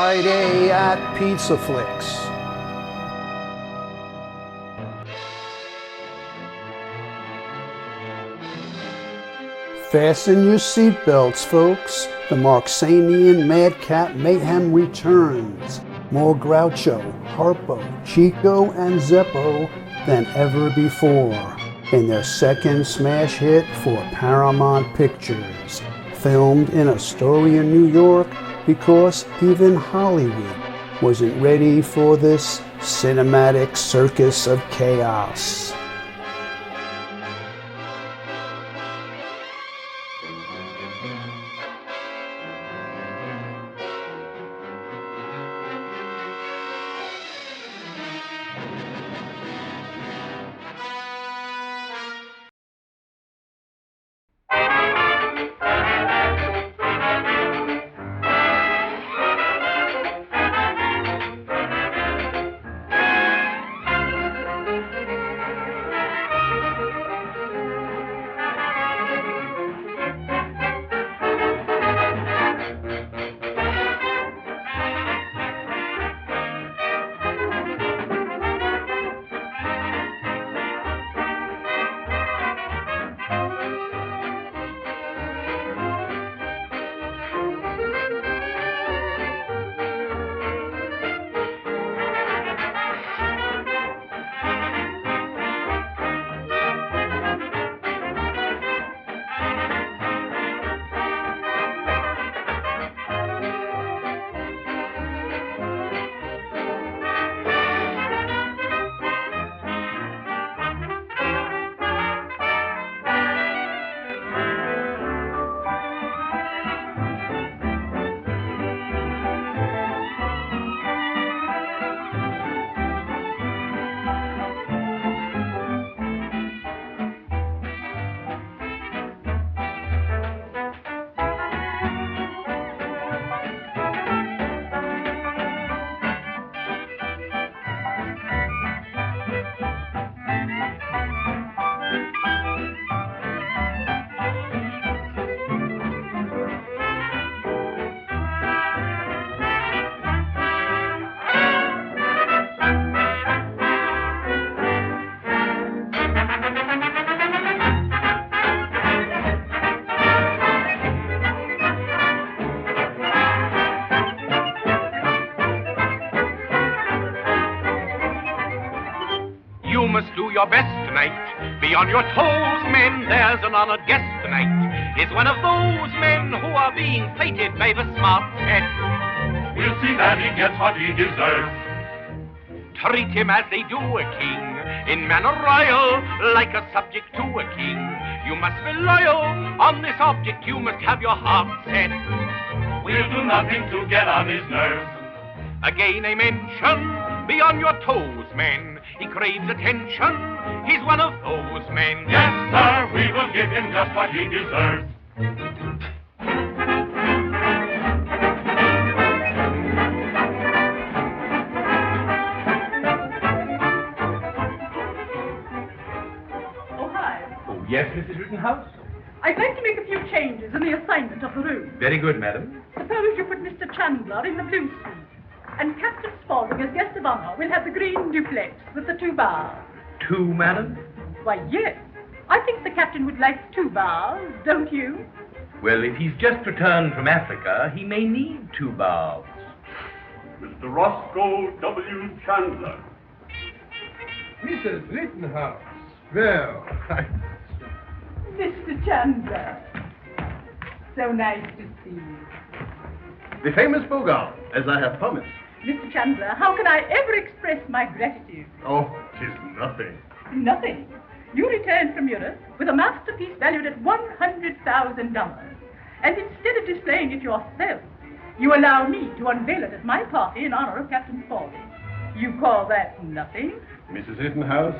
Friday at PizzaFLIX. Fasten your seatbelts, folks. The Marxian MADCAP mayhem returns. More Groucho, Harpo, Chico, and Zeppo than ever before in their second smash hit for Paramount Pictures, filmed in Astoria, New York, because even Hollywood wasn't ready for this cinematic circus of chaos. Your best tonight. Be on your toes, men. There's an honored guest tonight. Is one of those men who are being plated by the smart set. We'll see that he gets what he deserves. Treat him as they do a king, in manner royal, like a subject to a king. You must be loyal. On this object you must have your heart set. We'll do nothing to get on his nerves. Again I mention, be on your toes, men. He craves attention. He's one of those men. Yes, sir, we will give him just what he deserves. Oh, hi. Oh, yes, Mrs. Rittenhouse? I'd like to make a few changes in the assignment of the room. Very good, madam. Suppose you put Mr. Chandler in the blue suite, and Captain Spaulding as guest of honor will have the green duplex with the 2 bars. 2, madam? Why, yes. I think the captain would like 2 bars, don't you? Well, if he's just returned from Africa, he may need 2 bars. Mr. Roscoe W. Chandler. Mrs. Rittenhouse. Well, Mr. Chandler. So nice to see you. the famous Bogart, as I have promised. Mr. Chandler, how can I ever express my gratitude? Oh, 'tis nothing. Nothing. You returned from Europe with a masterpiece valued at $100,000. And instead of displaying it yourself, you allow me to unveil it at my party in honor of Captain Spaulding. You call that nothing? Mrs. Rittenhouse,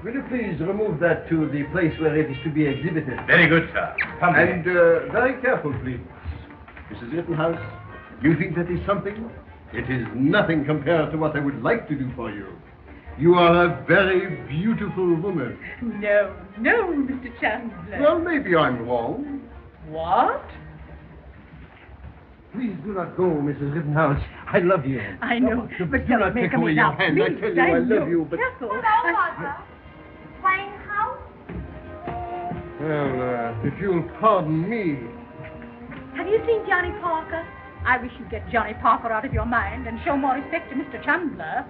will you please remove that to the place where it is to be exhibited? Very good, sir. Come And very careful, please. Mrs. Rittenhouse, you think that is something? It is nothing compared to what I would like to do for you. You are a very beautiful woman. No, Mr. Chandler. Well, maybe I'm wrong. What? Please do not go, Mrs. Rittenhouse. I love you. I know, but do not take away your hand. I tell you I love you, but... Careful. Hello, Mother. Playing house? Well, if you'll pardon me... Have you seen Johnny Parker? I wish you'd get Johnny Parker out of your mind and show more respect to Mr. Chandler.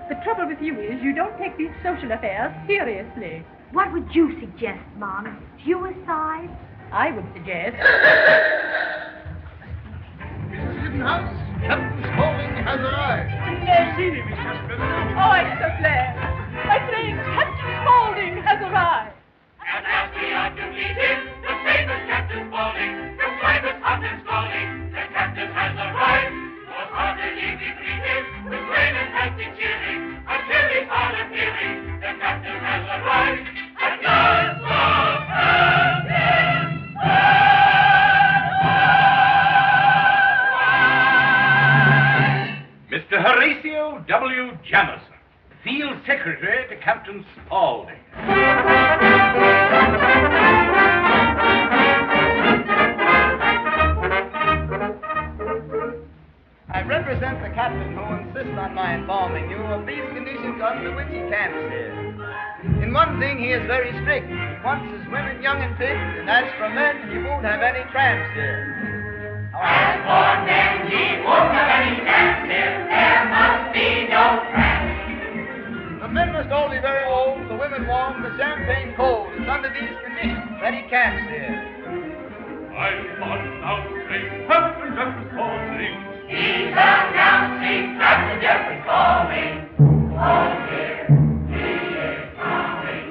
The trouble with you is you don't take these social affairs seriously. What would you suggest, Mom? Suicide? I would suggest... Mrs. Rittenhouse, Captain Spaulding has arrived. Oh, I'm so glad. My friend, Captain Spaulding has arrived. And as we are to meet him, the famous Captain Spaulding, the private hot and scalding, the captain has arrived. Most heartily we greet him, with rain and healthy cheering, until his heart appearing, the captain has arrived. And God love Mr. Horatio W. Jamison, Field Secretary to Captain Spaulding. I represent the captain who insists on my informing you of these conditions under which he camps here. In one thing he is very strict. He wants his women young and fit, and as for men, he won't have any tramps here. As for men, he won't have any tramps here. There must be no tramps. The men must all be very old, the women warm, the champagne cold. It's under these conditions that he camps here. I must now say, Captain Jeffrey Spaulding. He's announcing Captain Jeffrey Spaulding. Oh dear, he is coming.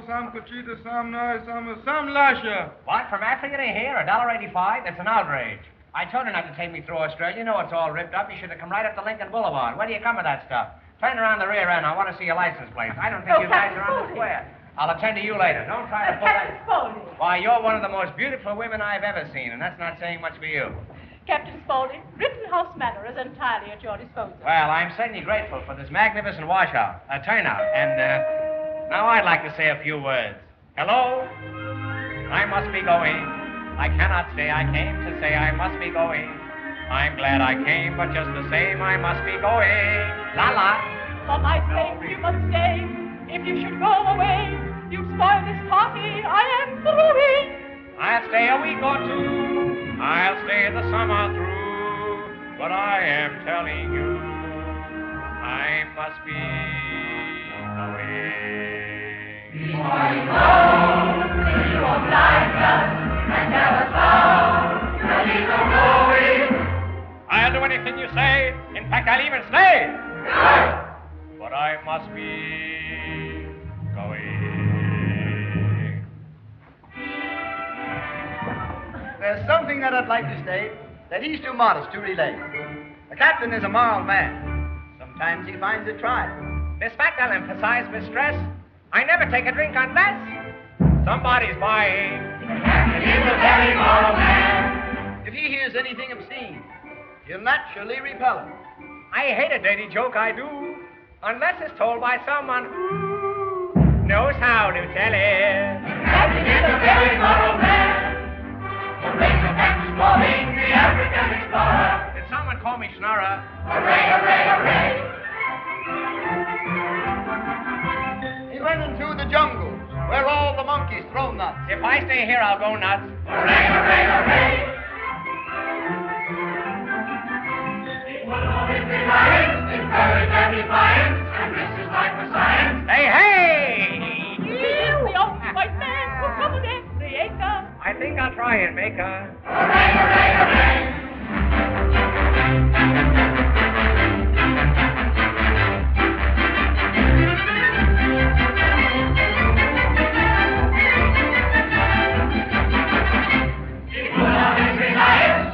Some Conchita, some Noy, some Lasha. What, from Africa to here? $1.85? That's an outrage. I told her not to take me through Australia. You know it's all ripped up. You should have come right up to Lincoln Boulevard. Where do you come with that stuff? Turn around the rear end. I want to see your license plate. I don't think you guys are on the square. I'll attend to you later. Don't try to pull Captain that. Spaulding. Why, you're one of the most beautiful women I've ever seen, and that's not saying much for you. Captain Spaulding, Rittenhouse Manor is entirely at your disposal. Well, I'm certainly grateful for this magnificent washout, turnout, and now I'd like to say a few words. Hello? I must be going. I cannot stay. I came to say I must be going. I'm glad I came, but just the same, I must be going. La la. For my sake, you must stay. If you should go away, you spoil this party. I am through. I'll stay a week or two. I'll stay the summer through. But I am telling you, I must be going. Before you go, you won't like us and tell us how the leaves are going. I'll do anything you say. In fact, I'll even stay. Good. But I must be going. There's something that I'd like to state, that he's too modest to relate. The captain is a moral man. Sometimes he finds it trying. This fact I'll emphasize with stress. I never take a drink unless somebody's buying. The captain is a very moral man. If he hears anything obscene, he'll naturally repel him. I hate a dirty joke, I do, unless it's told by someone who knows how to tell it. The captain is a very moral man. The race of Captain Spaulding, the African explorer. Did someone call me Schnorrer? Hooray, hooray, hooray. He went into the jungles, where all the monkeys throw nuts. If I stay here, I'll go nuts. Hooray, hooray, hooray. He would always be lions, in courage and defiance, and this is life for science. Hey, hey! He's the only white man who covered every acre. I think I'll try and make a... Hooray, hooray, hooray. He would always be lions,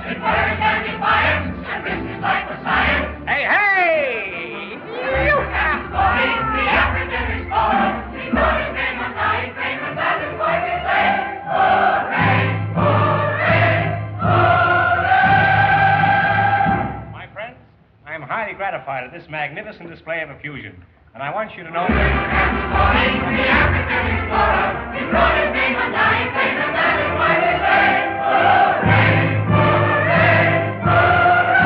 at this magnificent display of effusion. And I want you to know... Captain Spaulding, the African explorer, he wrote his name on dying paper, and that is why we say, hooray, hooray, hooray!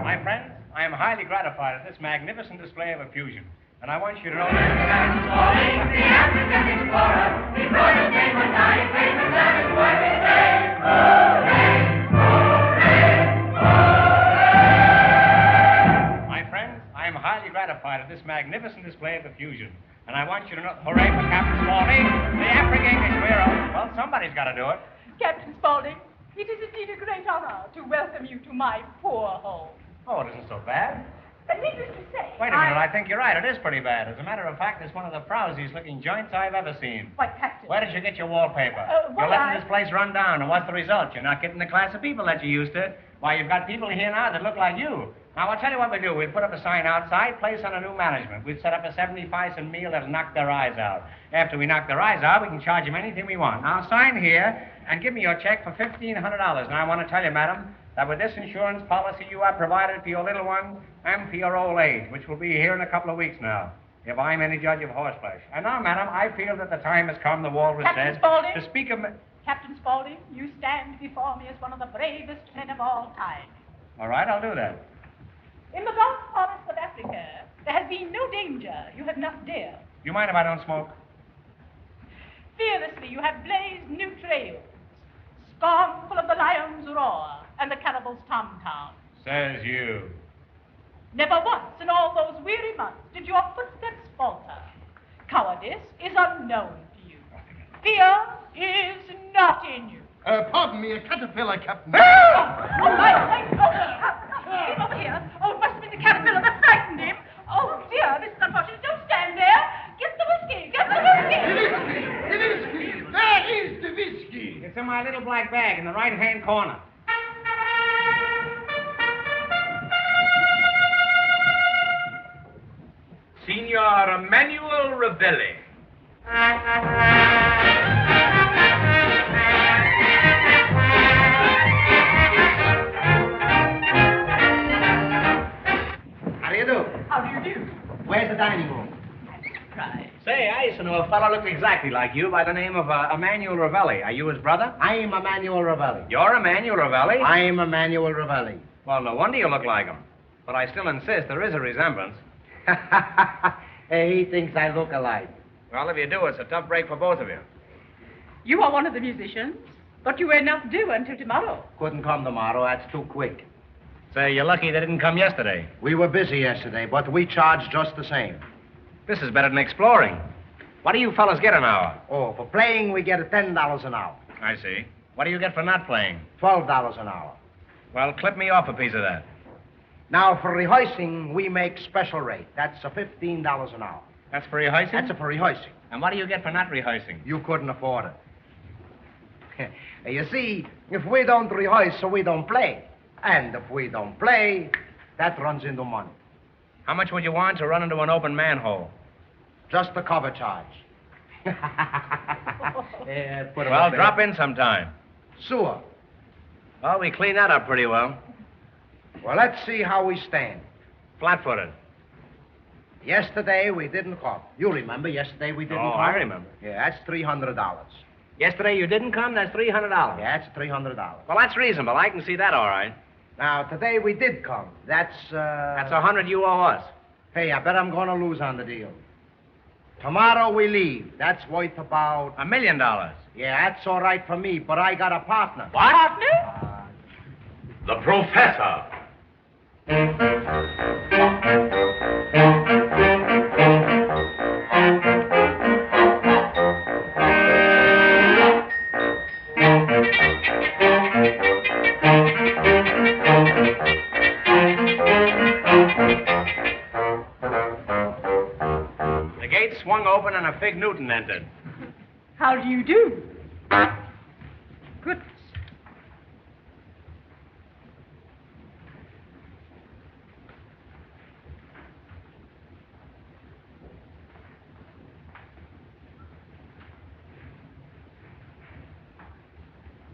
My friends, I am highly gratified at this magnificent display of effusion. And I want you to know... Captain Spaulding, the African explorer, he wrote his name on dying paper, and that is why we say, hooray, hooray, hooray! My friends, I am highly gratified at this magnificent display of effusion. And I want you to know... Hooray for Captain Spaulding, the African explorer. Well, somebody's got to do it. Captain Spaulding, it is indeed a great honor to welcome you to my poor home. Oh, it isn't so bad. But needless to say... Wait a minute, I think you're right. It is pretty bad. As a matter of fact, it's one of the frowsiest looking joints I've ever seen. Why, Captain... Where did you get your wallpaper? well, You're letting this place run down, and what's the result? You're not getting the class of people that you used to. Why, you've got people here now that look like you. Now, I'll tell you what we do. We'll put up a sign outside, place on a new management. We'll set up a 75-cent meal that'll knock their eyes out. After we knock their eyes out, we can charge them anything we want. Now, sign here and give me your check for $1,500. Now, I want to tell you, madam, that with this insurance policy you have provided for your little one and for your old age, which will be here in a couple of weeks now, if I'm any judge of horseflesh. And now, madam, I feel that the time has come, the walrus Captain says, Spaulding? to speak of... Captain Spaulding, you stand before me as one of the bravest men of all time. All right, I'll do that. In the vast forests of Africa, there has been no danger you have not dared. You mind if I don't smoke? Fearlessly you have blazed new trails, scornful of the lion's roar and the cannibal's tom-tom. Says you. Never once in all those weary months did your footsteps falter. Cowardice is unknown to you. Fear is not in you. Pardon me, a caterpillar, Captain. Oh, my, keep over here. Oh, it must have been the caterpillar that frightened him. Oh, dear, Mrs. Unfortunate, don't stand there. Get the whiskey, get the whiskey. The whiskey! Where is the whiskey? It's in my little black bag in the right-hand corner. Signor Emmanuel Ravelli. How do you do? How do you do? Where's the dining room? Right. Say, I used to know a fellow looked exactly like you by the name of Emmanuel Ravelli. Are you his brother? I'm Emmanuel Ravelli. You're Emmanuel Ravelli? I'm Emmanuel Ravelli. Well, no wonder you look like him. But I still insist there is a resemblance. He thinks I look alike. Well, if you do, it's a tough break for both of you. You are one of the musicians, but you were not due until tomorrow. Couldn't come tomorrow. That's too quick. Say, you're lucky they didn't come yesterday. We were busy yesterday, but we charge just the same. This is better than exploring. What do you fellas get an hour? Oh, for playing, we get $10 an hour. I see. What do you get for not playing? $12 an hour. Well, clip me off a piece of that. Now, for rehearsing, we make special rate. That's $15 an hour. That's for rehearsing? That's for rehearsing. And what do you get for not rehearsing? You couldn't afford it. You see, if we don't rehearse, so we don't play. And if we don't play, that runs into money. How much would you want to run into an open manhole? Just the cover charge. Well, drop in sometime. Sewer. Well, we cleaned that up pretty well. Well, let's see how we stand. Flat-footed. Yesterday, we didn't come. You remember yesterday we didn't come? Oh, I remember. Yeah, that's $300. Yesterday you didn't come? That's $300. Yeah, that's $300. Well, that's reasonable. I can see that all right. Now, today we did come. That's That's $100 you owe us. Hey, I bet I'm going to lose on the deal. Tomorrow we leave. That's worth about... $1 million. Yeah, that's all right for me, but I got a partner. What? Partner? The professor. The gate swung open and a Fig Newton entered. How do you do? Goodness.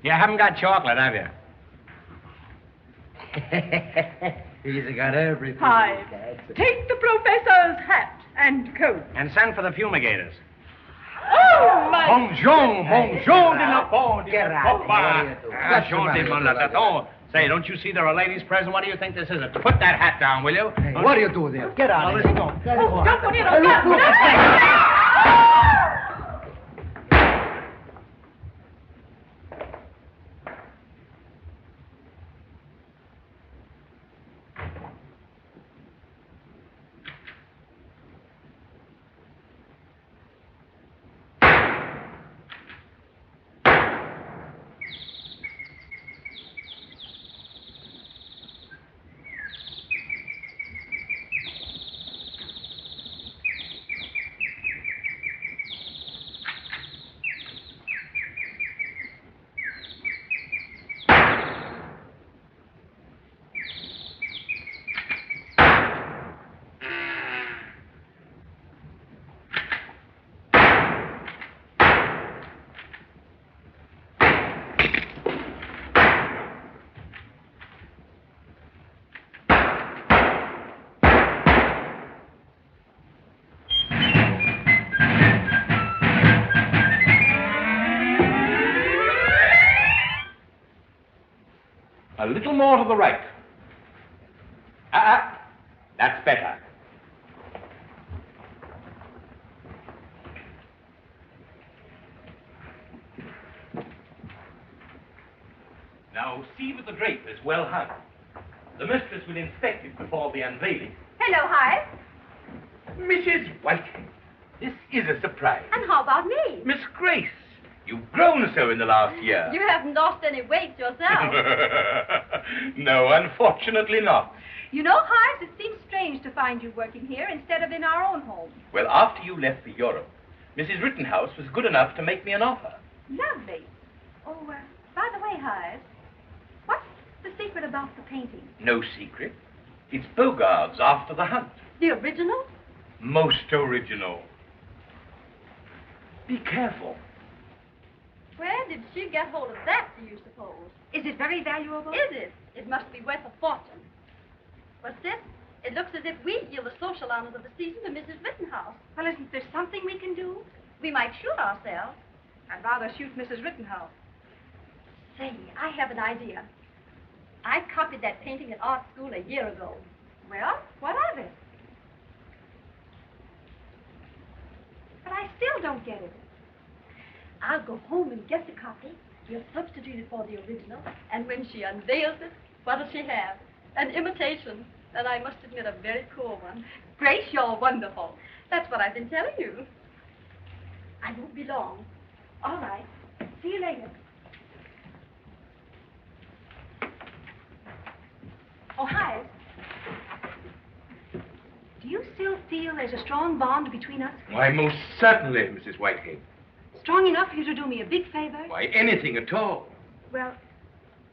You haven't got chocolate, have you? He's got everything. Hives, take the professor's hat and coat. And send for the fumigators. Oh, my... Bonjour, bonjour de la part. Get out. Say, don't you see there are ladies present? What do you think this is? Put that hat down, will you? Hey, what do you do there? Get out of here. Don't put it on. A little more to the right. That's better. Now, see that the drape is well hung. The mistress will inspect it before the unveiling. Hello, Hive. Mrs. Whitehead, this is a surprise. And how about me? Miss Grace, you've grown so in the last year. You haven't lost any weight yourself. No, unfortunately not. You know, Hives, it seems strange to find you working here instead of in our own home. Well, after you left for Europe, Mrs. Rittenhouse was good enough to make me an offer. Lovely. Oh, by the way, Hives, what's the secret about the painting? No secret. It's Bogart's After the Hunt. The original? Most original. Be careful. Where did she get hold of that, do you suppose? Is it very valuable? Is it? It must be worth a fortune. What's this? It looks as if we yield the social honors of the season to Mrs. Rittenhouse. Well, isn't there something we can do? We might shoot ourselves. I'd rather shoot Mrs. Rittenhouse. Say, I have an idea. I copied that painting at art school a year ago. Well, what of it? But I still don't get it. I'll go home and get the copy. We'll substitute it for the original. And when she unveils it, what'll she have? An imitation. And I must admit, a very poor one. Grace, you're wonderful. That's what I've been telling you. I won't be long. All right. See you later. Oh, hi. Do you still feel there's a strong bond between us? Why, most certainly, Mrs. Whitehead. Strong enough for you to do me a big favor? Why, anything at all. Well,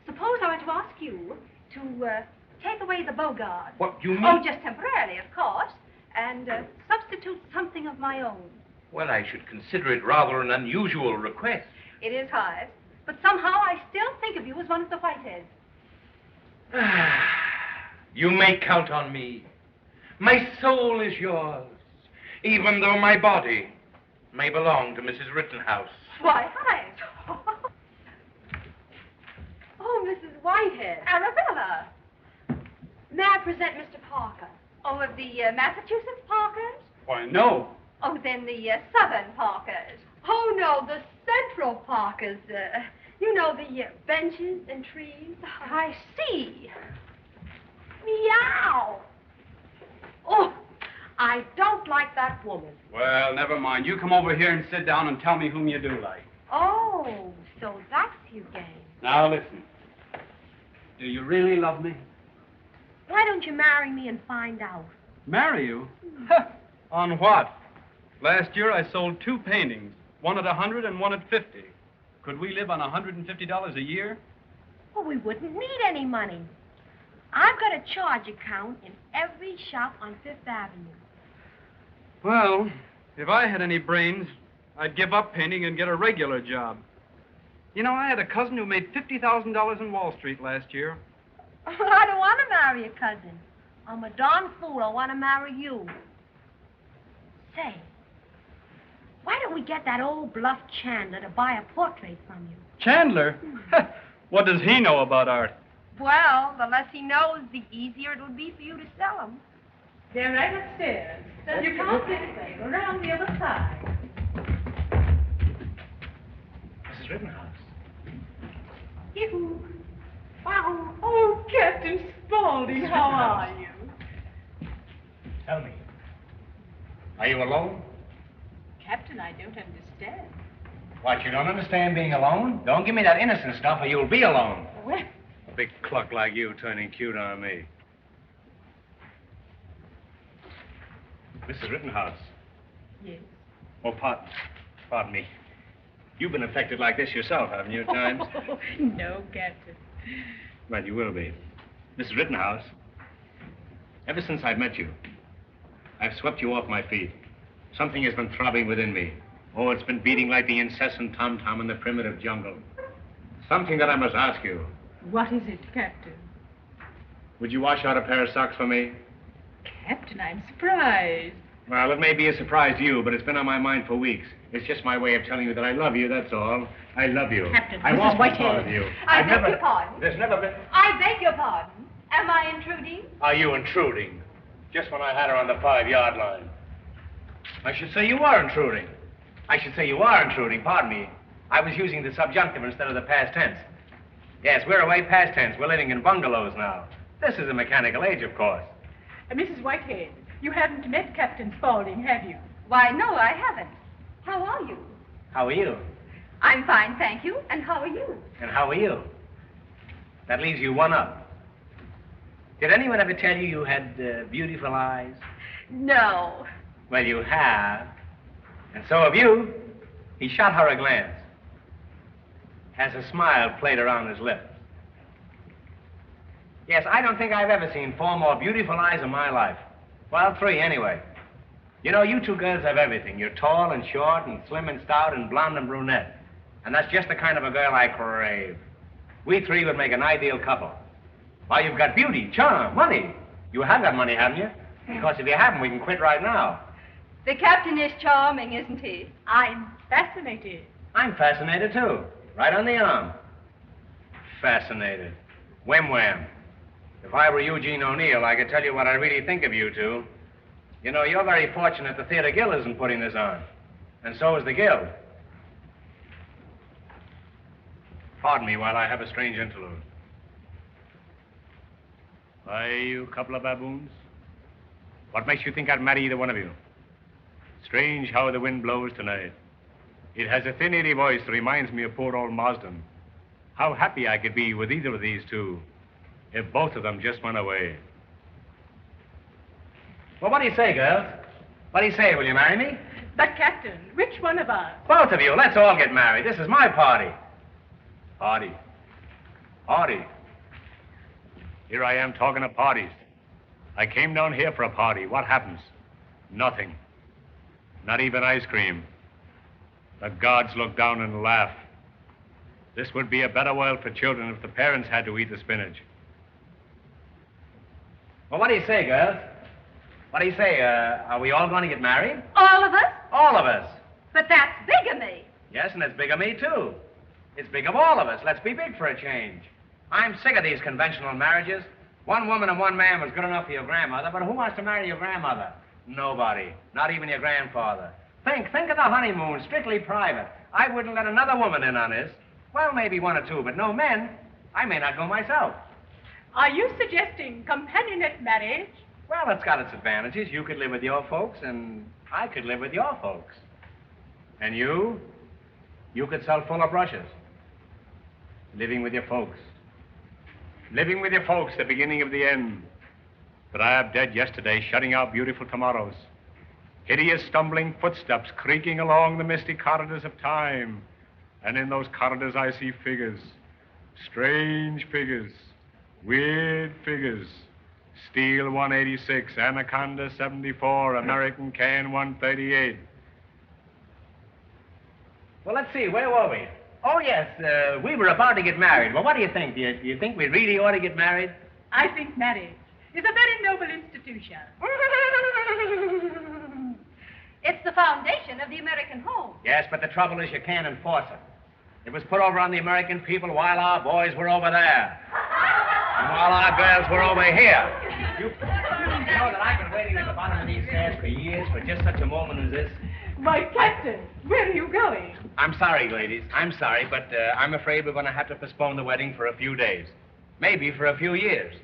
suppose I were to ask you to take away the Bogart. What do you mean? Oh, just temporarily, of course. And substitute something of my own. Well, I should consider it rather an unusual request. It is hard. But somehow I still think of you as one of the Whiteheads. You may count on me. My soul is yours, even though my body may belong to Mrs. Rittenhouse. Why, hi. Oh, Mrs. Whitehead. Arabella. May I present Mr. Parker? Oh, of the Massachusetts Parkers? Why, no. Oh, then the Southern Parkers. Oh, no, the Central Parkers. You know, the benches and trees. I see. Meow. Oh, I don't like that woman. Well, never mind. You come over here and sit down and tell me whom you do like. Oh, so that's your game. Now, listen. Do you really love me? Why don't you marry me and find out? Marry you? On what? Last year I sold 2 paintings, one at $100 and one at $50. Could we live on $150 a year? Well, we wouldn't need any money. I've got a charge account in every shop on Fifth Avenue. Well, if I had any brains, I'd give up painting and get a regular job. You know, I had a cousin who made $50,000 in Wall Street last year. I don't want to marry a cousin. I'm a darn fool. I want to marry you. Say, why don't we get that old bluff Chandler to buy a portrait from you? Chandler? What does he know about art? Well, the less he knows, the easier it'll be for you to sell him. They're right upstairs. You come up this way, go around the other side. Mrs. Rittenhouse. Yoo-hoo. Wow. Oh, Captain Spaulding, how are you? Tell me, are you alone? Captain, I don't understand. What, you don't understand being alone? Don't give me that innocent stuff or you'll be alone. Well, A big cluck like you turning cute on me. Mrs. Rittenhouse. yes. Oh, pardon me. You've been affected like this yourself, haven't you, at times? No, Captain. Well, you will be. Mrs. Rittenhouse, ever since I've met you, I've swept you off my feet. Something has been throbbing within me. Oh, it's been beating like the incessant tom-tom in the primitive jungle. Something that I must ask you. What is it, Captain? Would you wash out a pair of socks for me? Captain, I'm surprised. Well, it may be a surprise to you, but it's been on my mind for weeks. It's just my way of telling you that I love you, that's all. I love you. Captain, I Mrs. want more Whitehead. of you. I beg your pardon. There's never been... I beg your pardon. Am I intruding? Are you intruding? Just when I had her on the 5-yard line. I should say you are intruding. I should say you are intruding, pardon me. I was using the subjunctive instead of the past tense. Yes, we're away past tense. We're living in bungalows now. This is a mechanical age, of course. Mrs. Whitehead, you haven't met Captain Spaulding, have you? Why, no, I haven't. How are you? How are you? I'm fine, thank you. And how are you? And how are you? That leaves you one up. Did anyone ever tell you you had beautiful eyes? No. Well, you have. And so have you. He shot her a glance. As a smile played around his lips. Yes, I don't think I've ever seen 4 more beautiful eyes in my life. Well, 3 anyway. You know, you 2 girls have everything. You're tall and short and slim and stout and blonde and brunette. And that's just the kind of a girl I crave. We 3 would make an ideal couple. Why, you've got beauty, charm, money. You have got money, haven't you? Because if you haven't, we can quit right now. The captain is charming, isn't he? I'm fascinated. I'm fascinated, too. Right on the arm. Fascinated. Whim-wham. If I were Eugene O'Neill, I could tell you what I really think of you 2. You know, you're very fortunate the Theater Guild isn't putting this on. And so is the Guild. Pardon me while I have a strange interlude. Why, you couple of baboons? What makes you think I'd marry either one of you? Strange how the wind blows tonight. It has a thin, airy voice that reminds me of poor old Marsden. How happy I could be with either of these 2 if both of them just went away. Well, what do you say, girls? What do you say? Will you marry me? But, Captain, which one of us? Both of you. Let's all get married. This is my party. Party. Party. Here I am talking of parties. I came down here for a party. What happens? Nothing. Not even ice cream. The gods look down and laugh. This would be a better world for children if the parents had to eat the spinach. Well, what do you say, girls? What do you say? Are we all going to get married? All of us? All of us. But that's bigamy. Yes, and it's big of me, too. It's big of all of us. Let's be big for a change. I'm sick of these conventional marriages. 1 woman and 1 man was good enough for your grandmother, but who wants to marry your grandmother? Nobody. Not even your grandfather. Think of the honeymoon, strictly private. I wouldn't let another woman in on this. Well, maybe 1 or 2, but no men. I may not go myself. Are you suggesting companionate marriage? Well, it's got its advantages. You could live with your folks, and I could live with your folks. And you could sell full of brushes. Living with your folks. Living with your folks, the beginning of the end. But I am dead yesterday, shutting out beautiful tomorrows. Hideous stumbling footsteps creaking along the misty corridors of time. And in those corridors I see figures. Strange figures. Weird figures. Steel 186, Anaconda 74, American Can 138. Well, let's see, where were we? Oh, yes, we were about to get married. Well, what do you think? Do you think we really ought to get married? I think marriage is a very noble institution. It's the foundation of the American home. Yes, but the trouble is you can't enforce it. It was put over on the American people while our boys were over there. And while our girls were over here. You know that I've been waiting at the bottom of these stairs for years for just such a moment as this. My Captain, where are you going? I'm sorry, ladies. I'm sorry, but I'm afraid we're going to have to postpone the wedding for a few days. Maybe for a few years.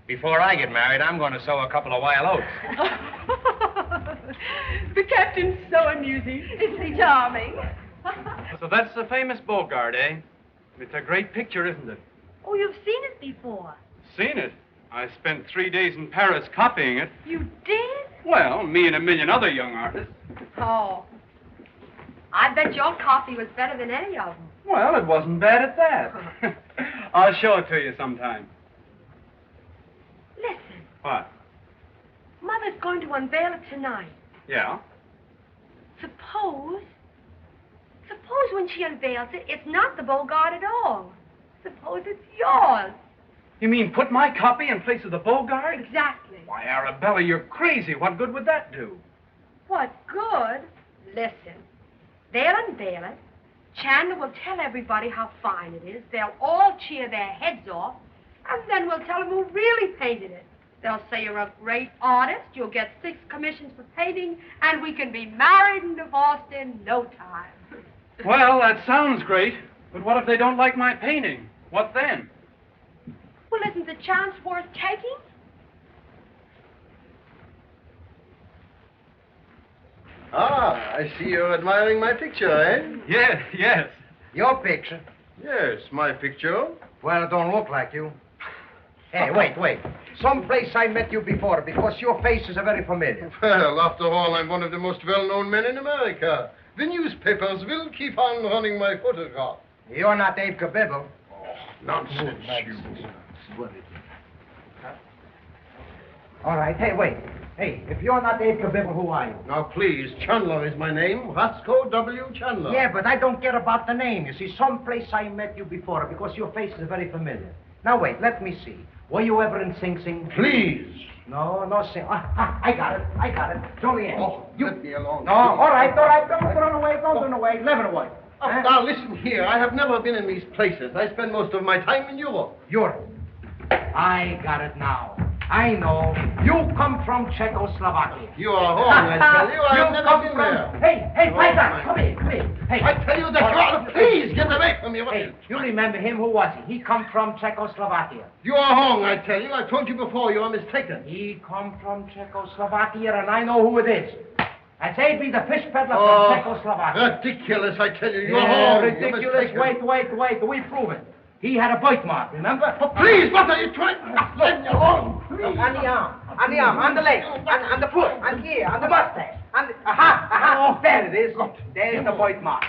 Before I get married, I'm going to sow a couple of wild oats. The Captain's so amusing. Isn't he charming? So that's the famous Bogart, eh? It's a great picture, isn't it? Oh, you've seen it before. Seen it. I spent 3 days in Paris copying it. You did? Well, me and a million other young artists. Oh. I bet your copy was better than any of them. Well, it wasn't bad at that. I'll show it to you sometime. Listen, What? Mother's going to unveil it tonight. Yeah? Suppose when she unveils it, it's not the Bogart at all. Suppose it's yours. You mean put my copy in place of the Bogart? Exactly. Why, Arabella, you're crazy. What good would that do? What good? Listen, they'll unveil it. Chandler will tell everybody how fine it is. They'll all cheer their heads off. And then we'll tell them who really painted it. They'll say you're a great artist, you'll get 6 commissions for painting, and we can be married and divorced in no time. Well, that sounds great. But what if they don't like my painting? What then? Well, isn't the chance worth taking? Ah, I see you're admiring my picture, eh? Yes, yes. Your picture? Yes, my picture. Well, it don't look like you. Hey, wait. Someplace I met you before because your face is very familiar. Well, after all, I'm one of the most well-known men in America. The newspapers will keep on running my photograph. You're not Abe Kabibble. Nonsense, you. All right, hey, wait. Hey, if you're not Abe Kabibble, who are you? Now, please, Chandler is my name. Roscoe W. Chandler. Yeah, but I don't care about the name. You see, someplace I met you before because your face is very familiar. Now, wait, let me see. Were you ever in Sing Sing? Please. No Sing. I got it. Jolien. Oh, let me alone. No, all right. Don't run away. Let it away. Now, listen here. I have never been in these places. I spend most of my time in Europe. Europe. I got it now. I know. You come from Czechoslovakia. You are wrong, I tell you. I have never been there. Hey, Piper, come here. Hey. I tell you that you are... Please, get away from me. Hey, you remember him? Who was he? He come from Czechoslovakia. You are wrong, I tell you. I told you before. You are mistaken. He come from Czechoslovakia, and I know who it is. That's A.B. the fish peddler from Czechoslovakia. Ridiculous, I tell you. You are wrong. Ridiculous. Wait. We prove it. He had a birthmark, remember? Oh, please, what are you trying? Let me alone. Look, on the arm, on the leg, on the foot, on here, on the mustache. Oh, there it is. There's the birthmark.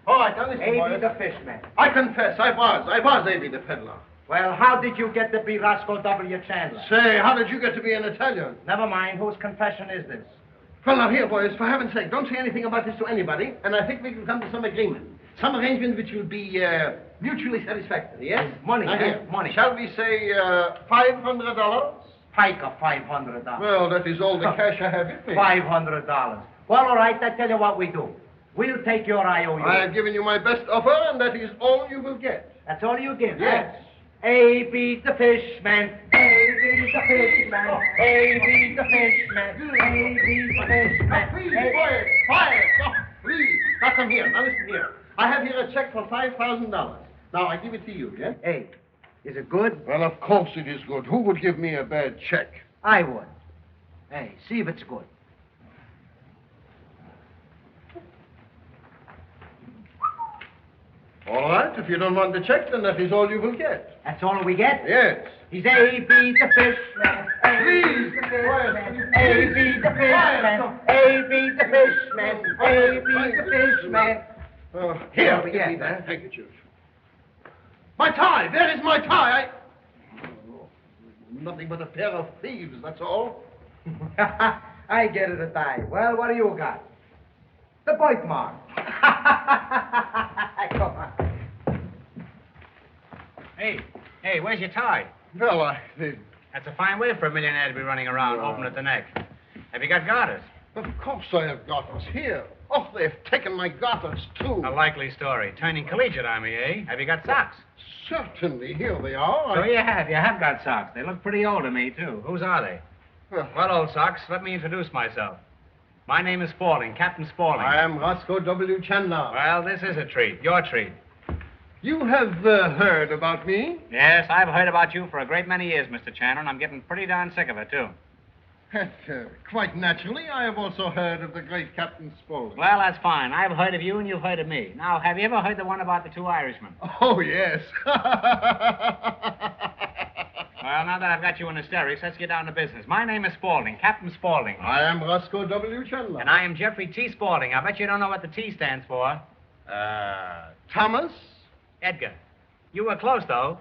All right, now listen, A.B. the fishman. I confess, I was A.B. the peddler. Well, how did you get to be Roscoe W. Chandler? Say, how did you get to be an Italian? Never mind. Whose confession is this? Well, now, here, boys, for heaven's sake, don't say anything about this to anybody, and I think we can come to some agreement. Some arrangement which will be mutually satisfactory, yes? Money, money. Shall we say $500? Pike of $500. Well, that is all the cash I have with me. $500. Well, all right, I tell you what we do. We'll take your IOU. I have given you my best offer, and that is all you will get. That's all you give? Yes. A.B. the fishman. A.B. the fishman. A.B. the fishman. A.B. the fishman. Please, quiet. Oh, please. Now, come here. Now, listen here. I have here a check for $5,000. Now, I give it to you, yeah? Hey, is it good? Well, of course it is good. Who would give me a bad check? I would. Hey, see if it's good. All right. If you don't want the check, then that is all you will get. That's all we get? Yes. He's A.B. the fishman. Please. A.B. the fishman. A.B. the fishman. A.B. the fishman. Here, give me that handkerchief. My tie! Where is my tie? Nothing but a pair of thieves, that's all. I get it, a tie. Well, what do you got? The birthmark. Come on. Hey, where's your tie? Well, That's a fine way for a millionaire to be running around, open at the neck. Have you got garters? Of course I have garters here. Oh, they've taken my garters, too. A likely story. Turning collegiate army, eh? Have you got socks? Certainly. Here they are. So you have. You have got socks. They look pretty old to me, too. Whose are they? Well, old socks, let me introduce myself. My name is Spaulding, Captain Spaulding. I am Roscoe W. Chandler. Well, this is a treat. Your treat. You have heard about me? Yes, I've heard about you for a great many years, Mr. Chandler, and I'm getting pretty darn sick of it, too. Quite naturally, I have also heard of the great Captain Spaulding. Well, that's fine. I've heard of you and you've heard of me. Now, have you ever heard the one about the two Irishmen? Oh, yes. Well, now that I've got you in hysterics, let's get down to business. My name is Spaulding, Captain Spaulding. I am Roscoe W. Chandler. And I am Jeffrey T. Spaulding. I bet you don't know what the T stands for. Thomas? Edgar. You were close, though.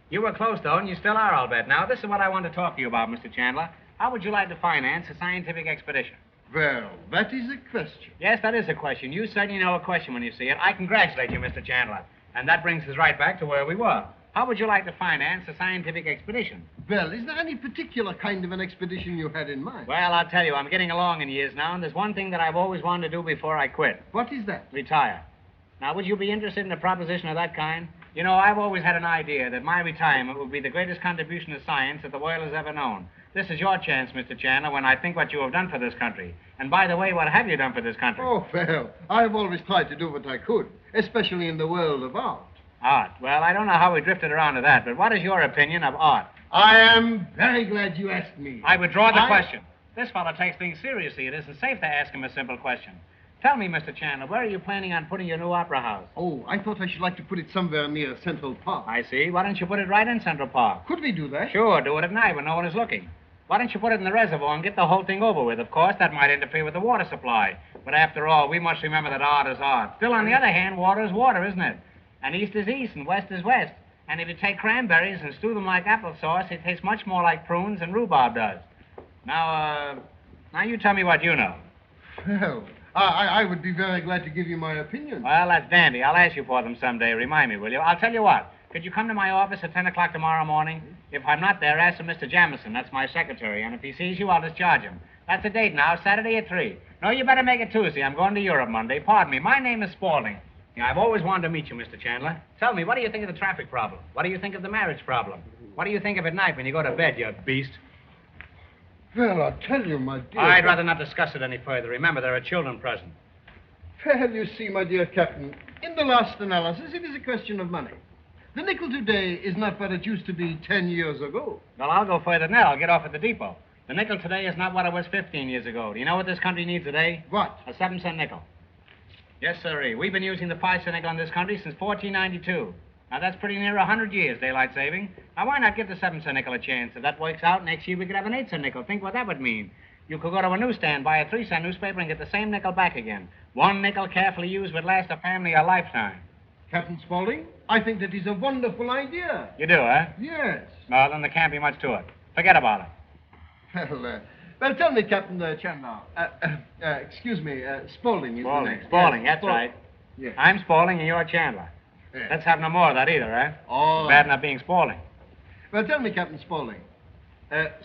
You were close, though, and you still are, I'll bet. Now, this is what I want to talk to you about, Mr. Chandler. How would you like to finance a scientific expedition? Well, that is a question. Yes, that is a question. You certainly know a question when you see it. I congratulate you, Mr. Chandler. And that brings us right back to where we were. How would you like to finance a scientific expedition? Well, is there any particular kind of an expedition you had in mind? Well, I'll tell you, I'm getting along in years now, and there's one thing that I've always wanted to do before I quit. What is that? Retire. Now, would you be interested in a proposition of that kind? You know, I've always had an idea that my retirement would be the greatest contribution to science that the world has ever known. This is your chance, Mr. Chandler, when I think what you have done for this country. And by the way, what have you done for this country? Oh, well, I've always tried to do what I could, especially in the world of art. Art. Well, I don't know how we drifted around to that, but what is your opinion of art? I am very glad you asked me. I withdraw the question. This fellow takes things seriously. It isn't safe to ask him a simple question. Tell me, Mr. Chandler, where are you planning on putting your new opera house? Oh, I thought I should like to put it somewhere near Central Park. I see. Why don't you put it right in Central Park? Could we do that? Sure, do it at night when no one is looking. Why don't you put it in the reservoir and get the whole thing over with? Of course, that might interfere with the water supply. But after all, we must remember that art is art. Still, on the other hand, water is water, isn't it? And east is east and west is west. And if you take cranberries and stew them like applesauce, it tastes much more like prunes than rhubarb does. Now you tell me what you know. Well, I would be very glad to give you my opinion. Well, that's dandy. I'll ask you for them someday. Remind me, will you? I'll tell you what. Could you come to my office at 10 o'clock tomorrow morning? If I'm not there, ask for Mr. Jamison. That's my secretary. And if he sees you, I'll discharge him. That's the date now, Saturday at 3. No, you better make it Tuesday. I'm going to Europe Monday. Pardon me. My name is Spaulding. Yeah, I've always wanted to meet you, Mr. Chandler. Tell me, what do you think of the traffic problem? What do you think of the marriage problem? What do you think of at night when you go to bed, you beast? Well, I'll tell you, my dear... I'd rather not discuss it any further. Remember, there are children present. Well, you see, my dear Captain, in the last analysis, it is a question of money. The nickel today is not what it used to be 10 years ago. Well, I'll go further than that. I'll get off at the depot. The nickel today is not what it was 15 years ago. Do you know what this country needs today? What? A 7-cent nickel. Yes, sirree. We've been using the 5-cent nickel in this country since 1492. Now, that's pretty near 100 years, daylight saving. Now, why not give the 7-cent nickel a chance? If that works out, next year we could have an 8-cent nickel. Think what that would mean. You could go to a newsstand, buy a 3-cent newspaper, and get the same nickel back again. One nickel carefully used would last a family a lifetime. Captain Spaulding, I think that is a wonderful idea. You do, eh? Yes. Well, then there can't be much to it. Forget about it. Well, tell me, Captain Chandler. Excuse me, Spaulding is the name. Spaulding, that's right. Yes. I'm Spaulding and you're Chandler. Yes. Let's have no more of that either, eh? Oh. Bad enough being Spaulding. Well, tell me, Captain Spaulding.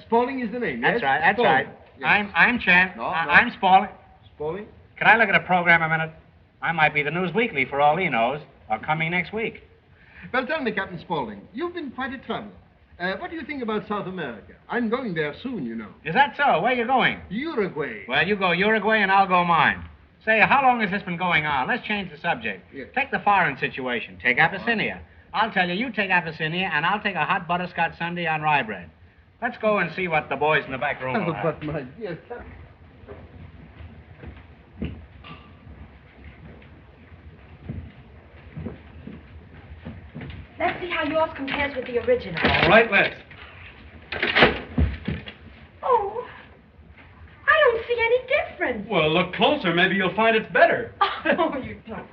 Spaulding is the name, That's yes? right, that's Spaulding. right. Yes. I'm Chan. No, no. I'm Spaulding. Spaulding? Could I look at a program a minute? I might be the News Weekly for all he knows, or coming next week. Well, tell me, Captain Spaulding, you've been quite a traveler. What do you think about South America? I'm going there soon, you know. Is that so? Where are you going? Uruguay. Well, you go Uruguay and I'll go mine. Say, how long has this been going on? Let's change the subject. Yes. Take the foreign situation. Take Abyssinia. I'll tell you, you take Abyssinia, and I'll take a hot butterscotch sundae on rye bread. Let's go and see what the boys in the back room will have. But, my dear Captain... Let's see how yours compares with the original. All right, let's. Oh, I don't see any difference. Well, look closer. Maybe you'll find it's better. Oh, you don't.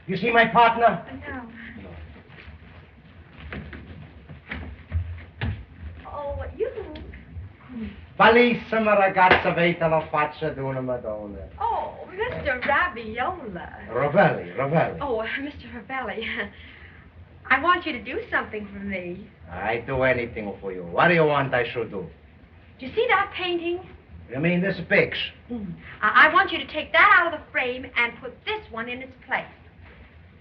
You see my partner? No. Oh, you. Bellissima ragazza, vita la faccia d'una Madonna. Oh, Mr. Raviola. Ravelli. Oh, Mr. Ravelli, I want you to do something for me. I do anything for you. What do you want I should do? Do you see that painting? You mean this picture? I want you to take that out of the frame and put this one in its place.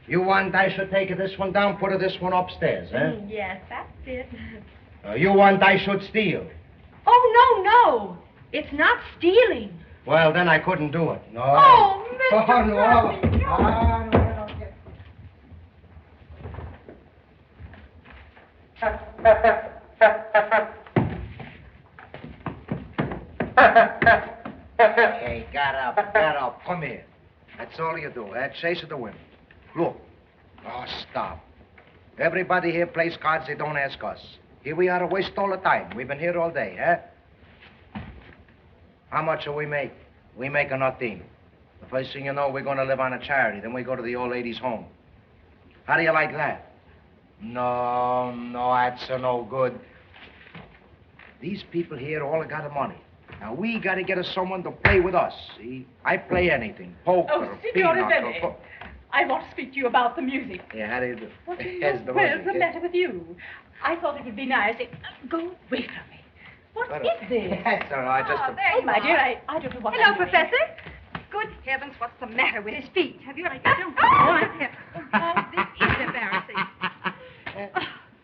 You want I should take this one down, put this one upstairs, eh? Yes, that's it. You want I should steal? Oh, no. It's not stealing. Well, then I couldn't do it. No. Oh, Mr. Oh, no. Raviola. Hey, get up. Come here. That's all you do, eh? Chase of the wind. Look. Oh, stop. Everybody here plays cards, they don't ask us. Here we are to waste all the time. We've been here all day, eh? How much do we make? We make nothing. The first thing you know, we're going to live on a charity. Then we go to the old lady's home. How do you like that? No, that's no good. These people here all got the money. Now, we got to get us someone to play with us, see? I play anything. Poker, Oh, Signor pinochle, Ravelli, I want to speak to you about the music. Yeah, how do you do? What's Here's the where's music, the eh? matter with you? I thought it would be nice if... Go away from me. What is this? That's all right, just a... there you my are. dear, I don't know what Hello, I'm doing. Professor. Good heavens, what's the matter with his feet? Have you... I don't know. This is embarrassing.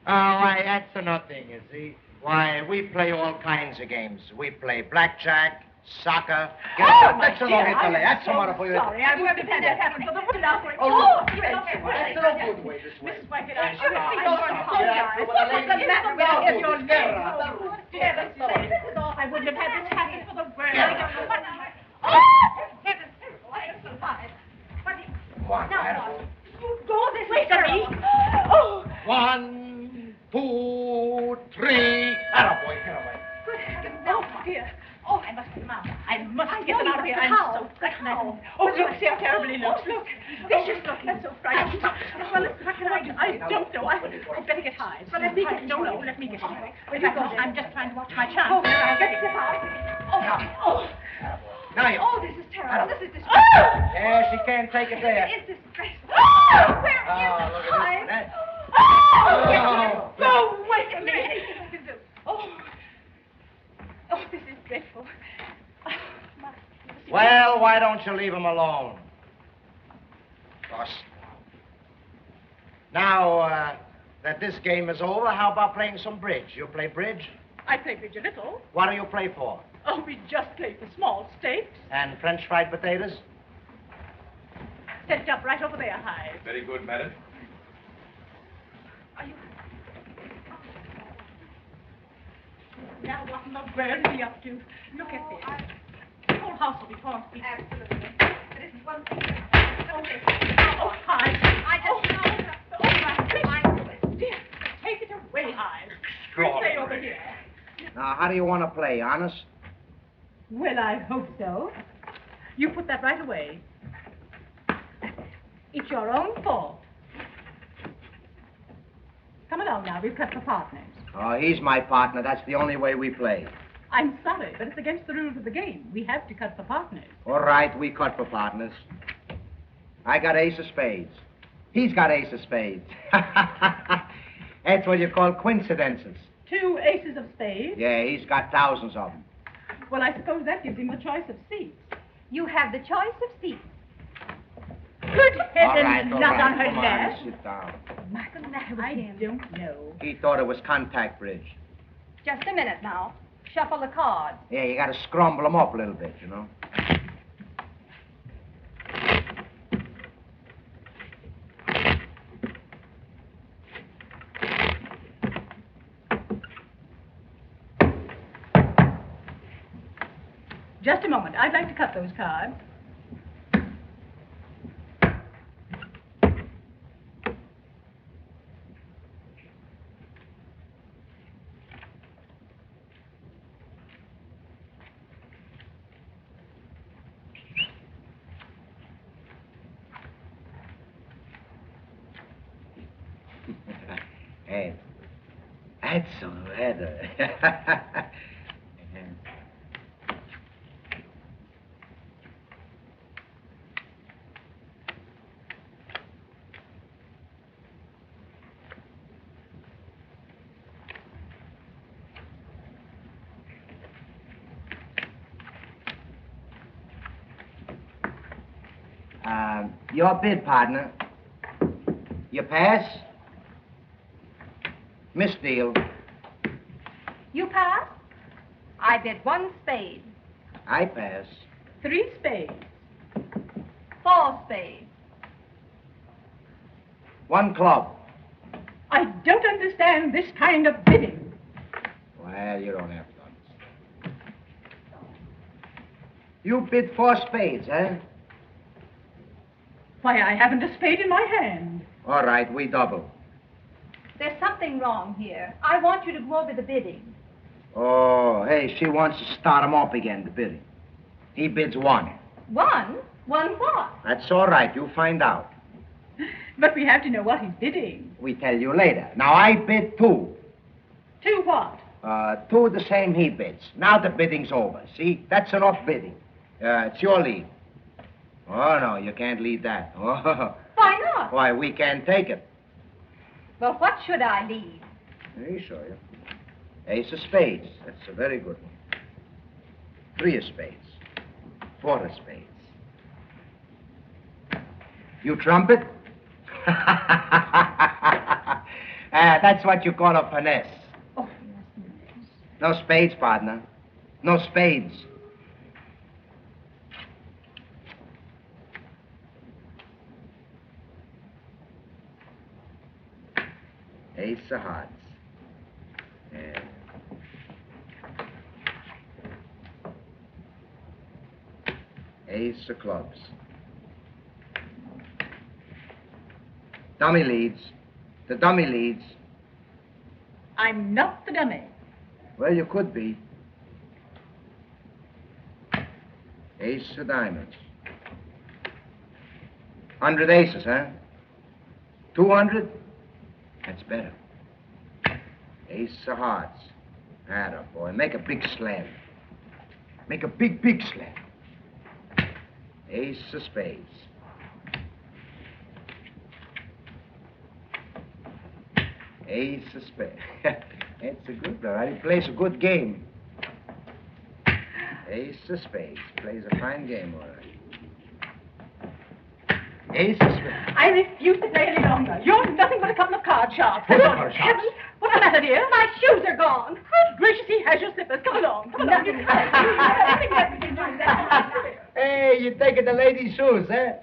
Why, that's nothing, you see. Why, we play all kinds of games. We play blackjack, soccer. That's dear, I'm That's so somewhat for you. sorry. I wouldn't have had that happen for the wood out for it. Oh, you're that's not no good way this way. Mrs. Whitehead, I'm Yes, sure I- I'm going to apologize. What's the matter with your name? Oh, dear, this is all. I wouldn't have had this happen for the world. I don't know what... Oh, heavens. I am so tired. One, Go this way from me. Oh. 1, 2, 3. Attaboy, get away. Good heavens, oh, dear. Oh, I must get them out. I must get them out of here. I'm so frightened. Oh, look, see how terribly he looks. Look, vicious looking. I'm so frightened. Well, listen, what can I do? I don't know. I'd better get high. But let me get... No, let me get him. Wait, I'm just trying to watch my chance. Oh, I'll get him out. Oh. Now you. Oh, this is terrible. This is disgraceful. Yeah, she can't take it there. It is disgraceful. Oh, Where is look the at time? this. Oh, go away from me. Oh, this is dreadful. Well, why don't you leave him alone? Now, that this game is over, how about playing some bridge? You play bridge? I play bridge a little. What do you play for? Oh, we just play for small stakes. And French fried potatoes? Set it up right over there, Hyde. Very good, madam. Are you... Now, what in the world are you up to? Look at this. The whole house will be torn to pieces. Absolutely. But isn't one thing... Oh, Hyde. I just know... Oh, dear. Take it away, Hyde. Stay over here. Now, how do you want to play, honest? Well, I hope so. You put that right away. It's your own fault. Come along now, we've cut for partners. Oh, he's my partner. That's the only way we play. I'm sorry, but it's against the rules of the game. We have to cut for partners. All right, we cut for partners. I got ace of spades. He's got ace of spades. That's what you call coincidences. 2 aces of spades. Yeah, he's got thousands of them. Well, I suppose that gives him the choice of seats. You have the choice of seats. Good heavens, all not right, on her come lap. Sit down. What's the matter with I him? don't know. He thought it was contact bridge. Just a minute now. Shuffle the cards. Yeah, you got to scramble them up a little bit, you know. Just a moment. I'd like to cut those cards. Ed. That's so Ed. Your bid, partner. You pass? Miss Deal. You pass? I bid 1 spade. I pass. 3 spades. 4 spades. 1 club. I don't understand this kind of bidding. Well, you don't have to understand. You bid 4 spades, eh? Why, I haven't a spade in my hand. All right, we double. There's something wrong here. I want you to go over the bidding. Oh, hey, she wants to start him up again, the bidding. He bids 1. 1? 1 what? That's all right, you'll find out. But we have to know what he's bidding. We tell you later. Now, I bid 2. 2 what? 2 the same he bids. Now the bidding's over. See? That's enough bidding. It's your lead. Oh, no, you can't lead that. Oh. Why not? Why, we can't take it. Well, what should I lead? Let me show you. Ace of spades. That's a very good one. 3 of spades. 4 of spades. You trumpet? That's what you call a finesse. Oh, No spades, partner. No spades. Ace of hearts. Yeah. Ace of clubs. Dummy leads. The dummy leads. I'm not the dummy. Well, you could be. Ace of diamonds. 100 aces, huh? 200? That's better. Ace of hearts. Atta boy. Make a big slam. Make a big, big slam. Ace of spades. Ace of spades. That's a good one. Right? He plays a good game. Ace of spades. Plays a fine game, all right. Ace of spades. I refuse to play any longer. You're nothing but a couple of card sharps. What card sharps? Heavens, what's the matter, dear? My shoes are gone. Good gracious, he has your slippers. Come along. Come along. Hey, you taking the lady's shoes, eh?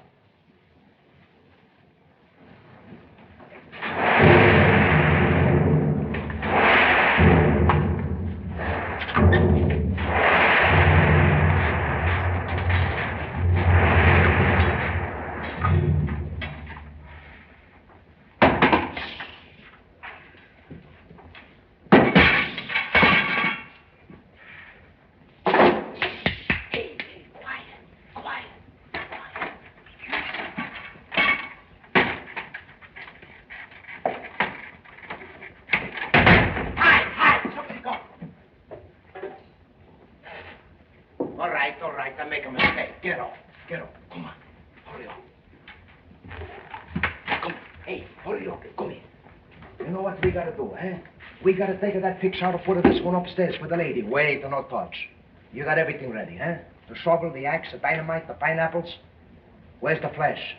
All right, I make a mistake. Get off. Come on. Hurry up. Come on. Hey, hurry up. Come here. You know what we gotta do, eh? We gotta take that picture out and put this one upstairs for the lady. Wait, no touch. You got everything ready, huh? The shovel, the axe, the dynamite, the pineapples. Where's the flesh?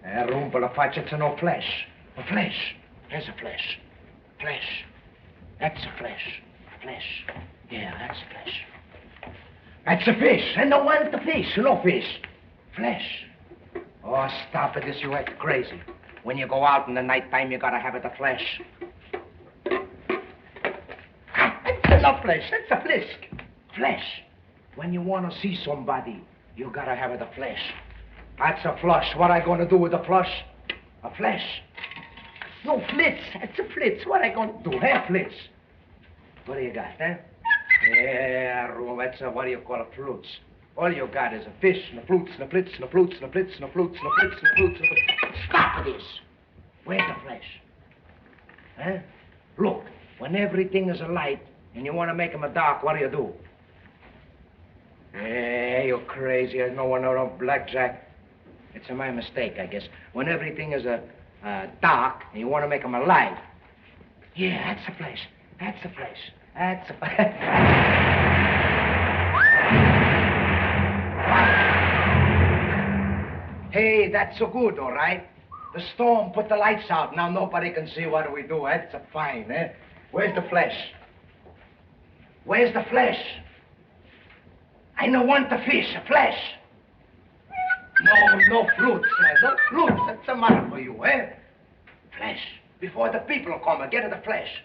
Room for the fudge, it's no flesh. A flesh. There's a flesh. Flesh. That's a flesh. Flesh. Yeah, that's a flesh. That's a fish. And no one the fish. No fish. Flesh. Oh, stop it. This you act crazy. When you go out in the nighttime, you gotta have it the flesh. That's no flesh. That's a flisk. Flesh. When you want to see somebody, you gotta have it the flesh. That's a flush. What I gonna do with the flush? A flesh. No flitz. That's a flitz. What I gonna do? Hey, flitz. What do you got, huh? Yeah, that's a, what do you call it, flutes. All you got is a fish and a flutes and a flits and a flutes and a flits and a flutes and a flits and a flutes and a flutes. Stop this. Where's the flesh? Huh? Look, when everything is alight and you want to make them a dark, what do? Hey, you're crazy. There's no one around blackjack. It's my mistake, I guess. When everything is dark and you want to make them alive. Yeah, that's a flesh. That's a flesh. That's a... Hey, that's so good, all right? The storm put the lights out. Now nobody can see what we do. That's a fine, eh? Where's the flesh? Where's the flesh? I don't want the fish, the flesh. No flutes, no flutes. What's the matter for you, eh? Flesh. Before the people come and get the flesh.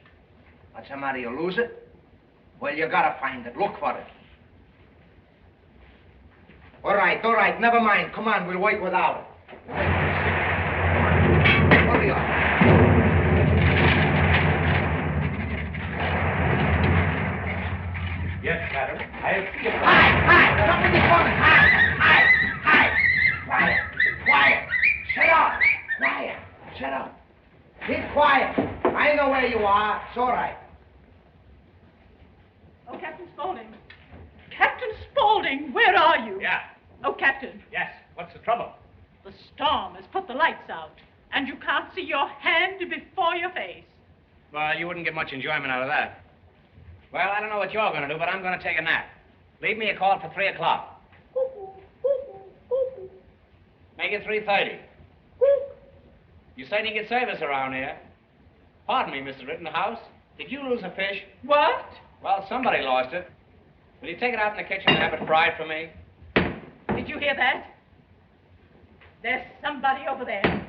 What's the matter, you lose it? Well, you gotta find it. Look for it. All right, never mind. Come on, we'll wait without it. Hurry up. Yes, madam. I see it. Hi! Somebody's coming! Hi! Quiet! Shut up! Keep quiet! I know where you are. It's all right. Oh, Captain Spaulding. Captain Spaulding, where are you? Yeah. Oh, Captain. Yes. What's the trouble? The storm has put the lights out, and you can't see your hand before your face. Well, you wouldn't get much enjoyment out of that. Well, I don't know what you're going to do, but I'm going to take a nap. Leave me a call for 3 o'clock. Make it 3:30. You said you get service around here. Pardon me, Mr. Rittenhouse. Did you lose a fish? What? Well, somebody lost it. Will you take it out in the kitchen and have it fried for me? Did you hear that? There's somebody over there.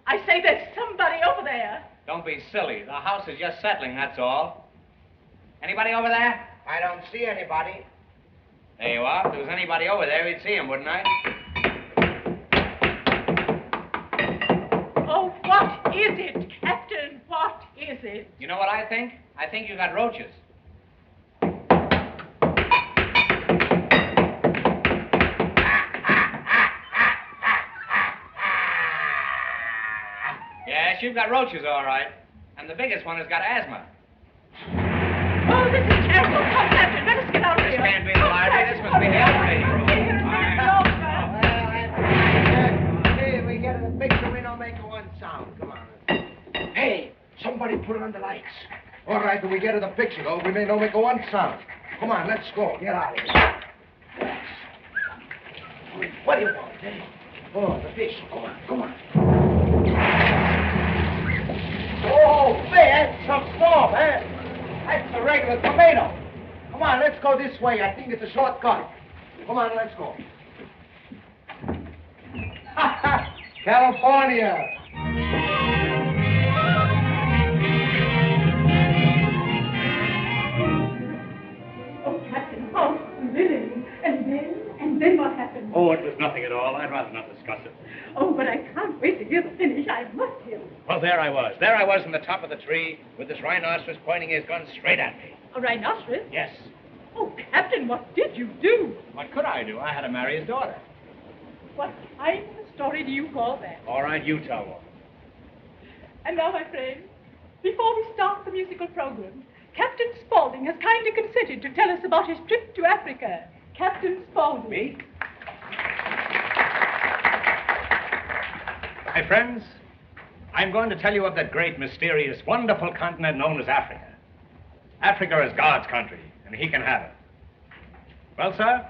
I say there's somebody over there. Don't be silly. The house is just settling, that's all. Anybody over there? I don't see anybody. There you are. If there was anybody over there, we'd see him, wouldn't I? Oh, what is it, Captain? What is it? You know what I think? I think you got roaches. Yes, you've got roaches, all right. And the biggest one has got asthma. Oh, this is terrible. Come, Captain, let us get out of here. This can't be the library. This must be the elevator room. Hey, we get in the picture, we don't make one sound. Come on. Hey, somebody put it on the lights. All right, when we get in the picture, though, we may not make one sound. Come on, let's go. Get out of here. What do you want, eh? Oh, the fish. Come on. Oh, man, that's some storm, eh? That's a regular tornado. Come on, let's go this way. I think it's a shortcut. Come on, let's go. California. Oh, Captain, oh, Lillian. And then what happened? Oh, it was nothing at all. I'd rather not discuss it. Oh, but I can't wait to hear the finish. I must hear it. Well, there I was. There I was on the top of the tree with this rhinoceros pointing his gun straight at me. A rhinoceros? Yes. Oh, Captain, what did you do? What could I do? I had to marry his daughter. What kind of a story do you call that? All right, you tell one. And now, my friend, before we start the musical program, Captain Spaulding has kindly consented to tell us about his trip to Africa. Captain Spaulding. Me? My friends, I'm going to tell you of that great, mysterious, wonderful continent known as Africa. Africa is God's country, and he can have it. Well, sir,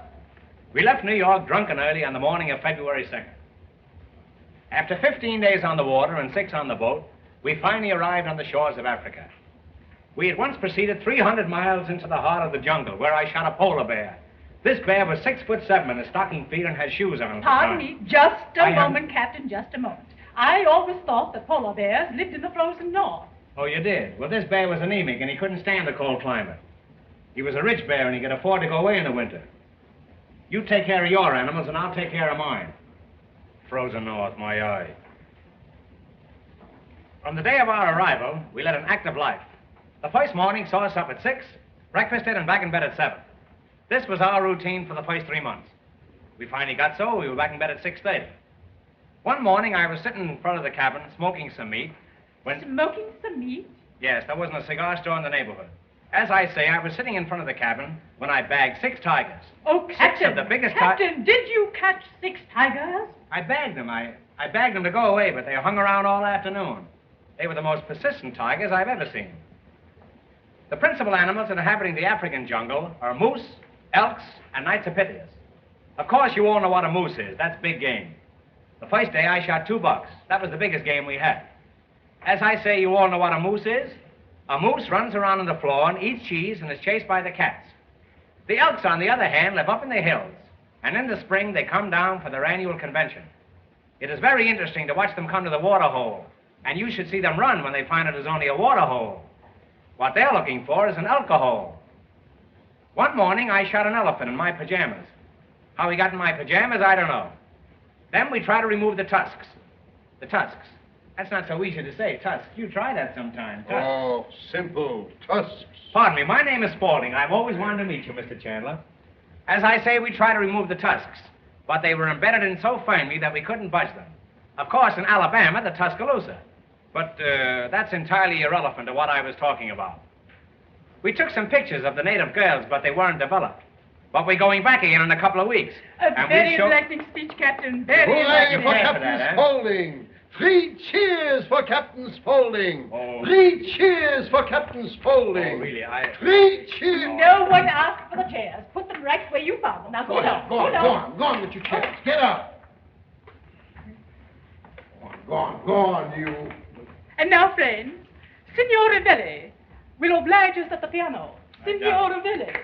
we left New York drunk and early on the morning of February 2nd. After 15 days on the water and 6 on the boat, we finally arrived on the shores of Africa. We at once proceeded 300 miles into the heart of the jungle, where I shot a polar bear. This bear was 6'7" in his stocking feet and had shoes on. Pardon me, just a moment, Captain, just a moment. I always thought that polar bears lived in the frozen north. Oh, you did? Well, this bear was anemic, and he couldn't stand the cold climate. He was a rich bear, and he could afford to go away in the winter. You take care of your animals, and I'll take care of mine. Frozen north, my eye. From the day of our arrival, we led an active life. The first morning saw us up at 6, breakfasted, and back in bed at 7. This was our routine for the first 3 months. We finally got so we were back in bed at 6:30. One morning, I was sitting in front of the cabin smoking some meat when... Smoking some meat? Yes, there wasn't a cigar store in the neighborhood. As I say, I was sitting in front of the cabin when I bagged 6 tigers. Oh, Captain! 6 of the biggest Captain, did you catch 6 tigers? I bagged them. I bagged them to go away, but they hung around all afternoon. They were the most persistent tigers I've ever seen. The principal animals inhabiting the African jungle are moose, elks, and Nyctopitheus. Of course, you all know what a moose is. That's big game. The first day I shot $2. That was the biggest game we had. As I say, you all know what a moose is? A moose runs around on the floor and eats cheese and is chased by the cats. The elks, on the other hand, live up in the hills. And in the spring, they come down for their annual convention. It is very interesting to watch them come to the water hole. And you should see them run when they find it is only a water hole. What they're looking for is an alcohol. One morning, I shot an elephant in my pajamas. How he got in my pajamas, I don't know. Then we try to remove the tusks. The tusks. That's not so easy to say, tusks. You try that sometime, tusks. Oh, simple. Tusks. Pardon me, my name is Spaulding. I've always wanted to meet you, Mr. Chandler. As I say, we try to remove the tusks, but they were embedded in so firmly that we couldn't budge them. Of course, in Alabama, the Tuscaloosa. But that's entirely irrelevant to what I was talking about. We took some pictures of the native girls, but they weren't developed. But we're going back again in a couple of weeks. A very enlightening speech, Captain. Very Hooray enlightening. for Captain Spaulding! 3 cheers for Captain Spaulding! 3 cheers for Captain Spaulding! Oh, really, 3 cheers! No one asked for the chairs. Put them right where you found them. Now go down. Go on with your chairs. Get up! Go on, you. And now, friends, Signor Ravelli will oblige us at the piano. Signor Ravelli.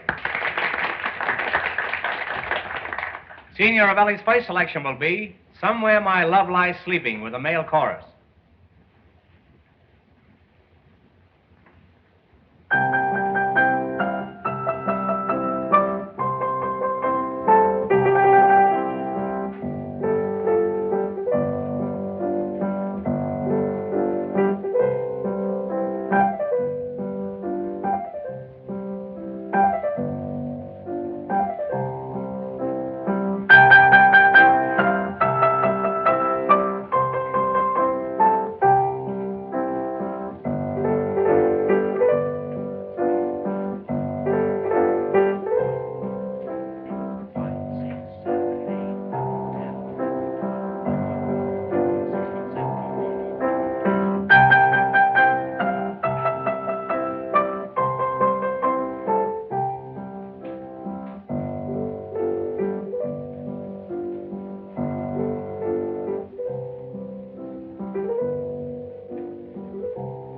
Signor Ravelli's first selection will be Somewhere My Love Lies Sleeping with a male chorus.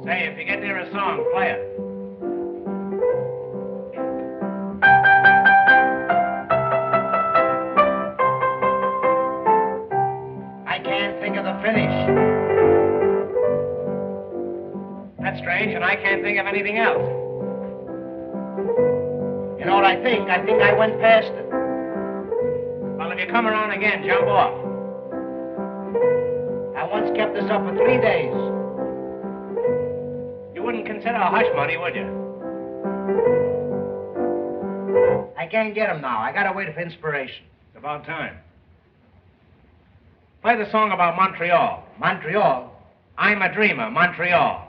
Say, if you get near a song, play it. I can't think of the finish. That's strange, and I can't think of anything else. You know what I think? I think I went past it. Well, if you come around again, jump off. I once kept this up for 3 days. You wouldn't consider a hush money, would you? I can't get him now. I gotta wait for inspiration. It's about time. Play the song about Montreal. Montreal? I'm a dreamer, Montreal.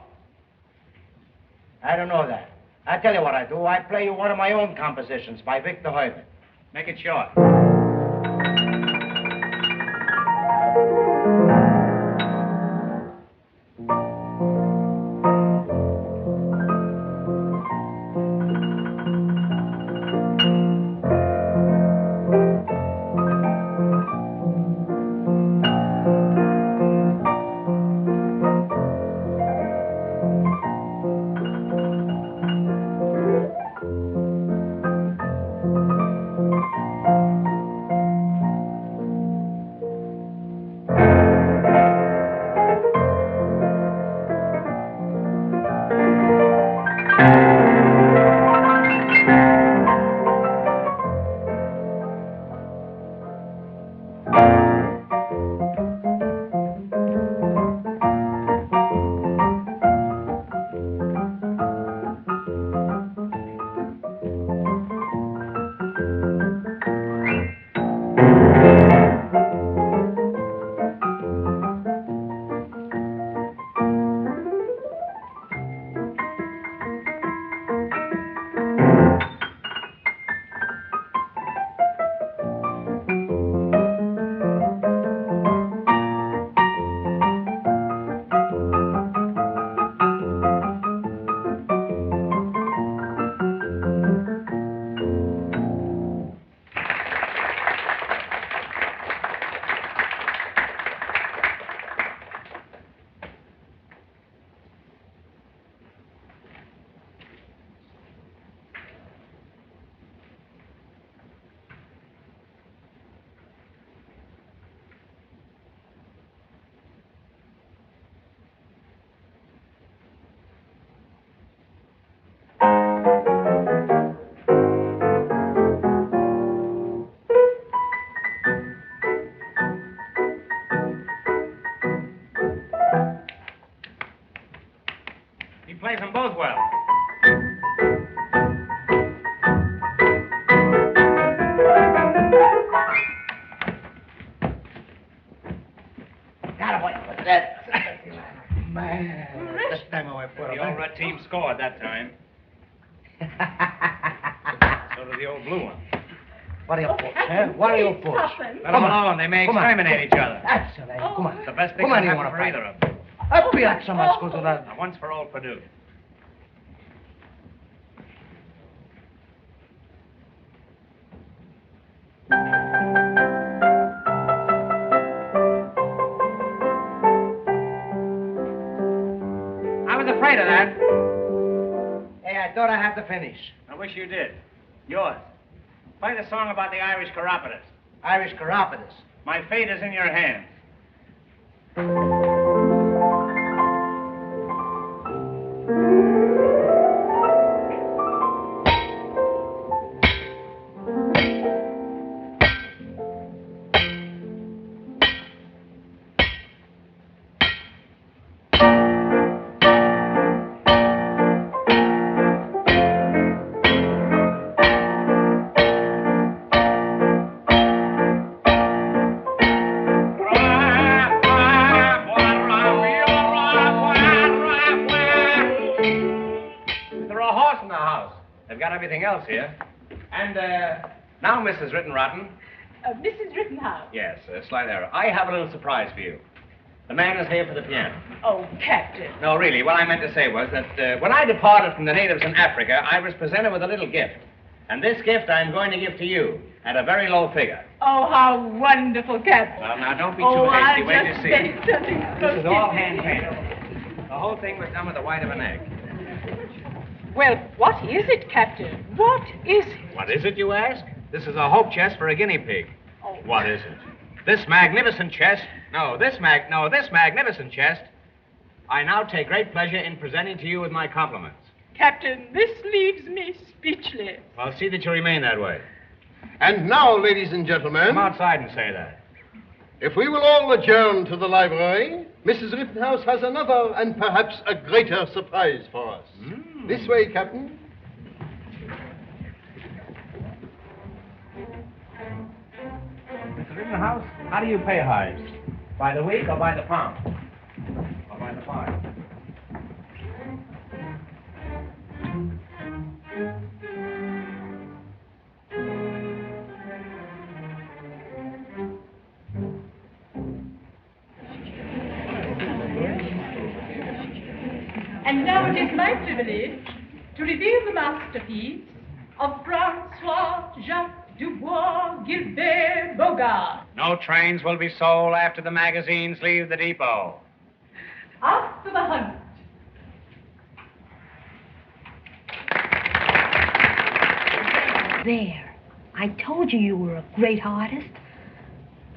I don't know that. I tell you what I do. I play you one of my own compositions by Victor Heerman. Make it short. well. Man, this time I put The old red team scored that time. So did the old blue one. What are your folks, huh? What are your folks? Let them alone. They may exterminate each other. That's it, eh? Come on. The best thing Come on, can you happen wanna for fight? either of them. Up here, some ascos to that. Now, once for all, Purdue. I was afraid of that. Hey, I thought I had to finish. I wish you did. Yours. Play the song about the Irish chiropodist. Irish chiropodist. My fate is in your hands. Everything else here. And, now, Mrs. Rittenrotten. Mrs. Rittenhouse. Yes, a slight error. I have a little surprise for you. The man is here for the piano. Oh, Captain. No, really, what I meant to say was that when I departed from the natives in Africa, I was presented with a little gift. And this gift I'm going to give to you at a very low figure. Oh, how wonderful, Captain. Well, now, don't be too hasty. Wait to see. This is all hand-painted. The whole thing was done with the white of an egg. Well, what is it, Captain? What is it? What is it, you ask? This is a hope chest for a guinea pig. Oh. What is it? This magnificent chest, this magnificent chest, I now take great pleasure in presenting to you with my compliments. Captain, this leaves me speechless. Well, see that you remain that way. And now, ladies and gentlemen... Come outside and say that. If we will all adjourn to the library, Mrs. Rittenhouse has another and perhaps a greater surprise for us. This way, Captain. Mr. Rittenhouse, how do you pay hives? By the week or by the pound? Or by the pound? And now it is my privilege to reveal the masterpiece of Francois Jacques Dubois Gilbert Bogart. No trains will be sold after the magazines leave the depot. After the hunt. There. I told you were a great artist.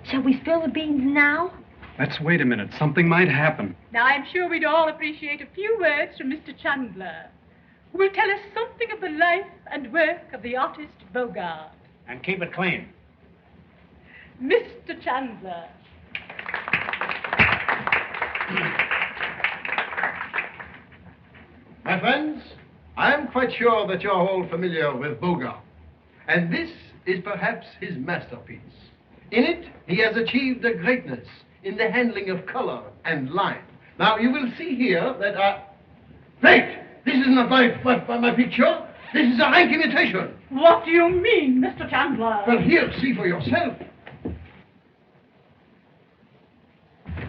Shall we spill the beans now? Let's wait a minute. Something might happen. Now, I'm sure we'd all appreciate a few words from Mr. Chandler, who will tell us something of the life and work of the artist Bogart. And keep it clean. Mr. Chandler. My friends, I am quite sure that you're all familiar with Bogart. And this is perhaps his masterpiece. In it, he has achieved a greatness in the handling of color and line. Now, you will see here that Wait! This is not my picture. This is a rank imitation. What do you mean, Mr. Chandler? Well, here, see for yourself.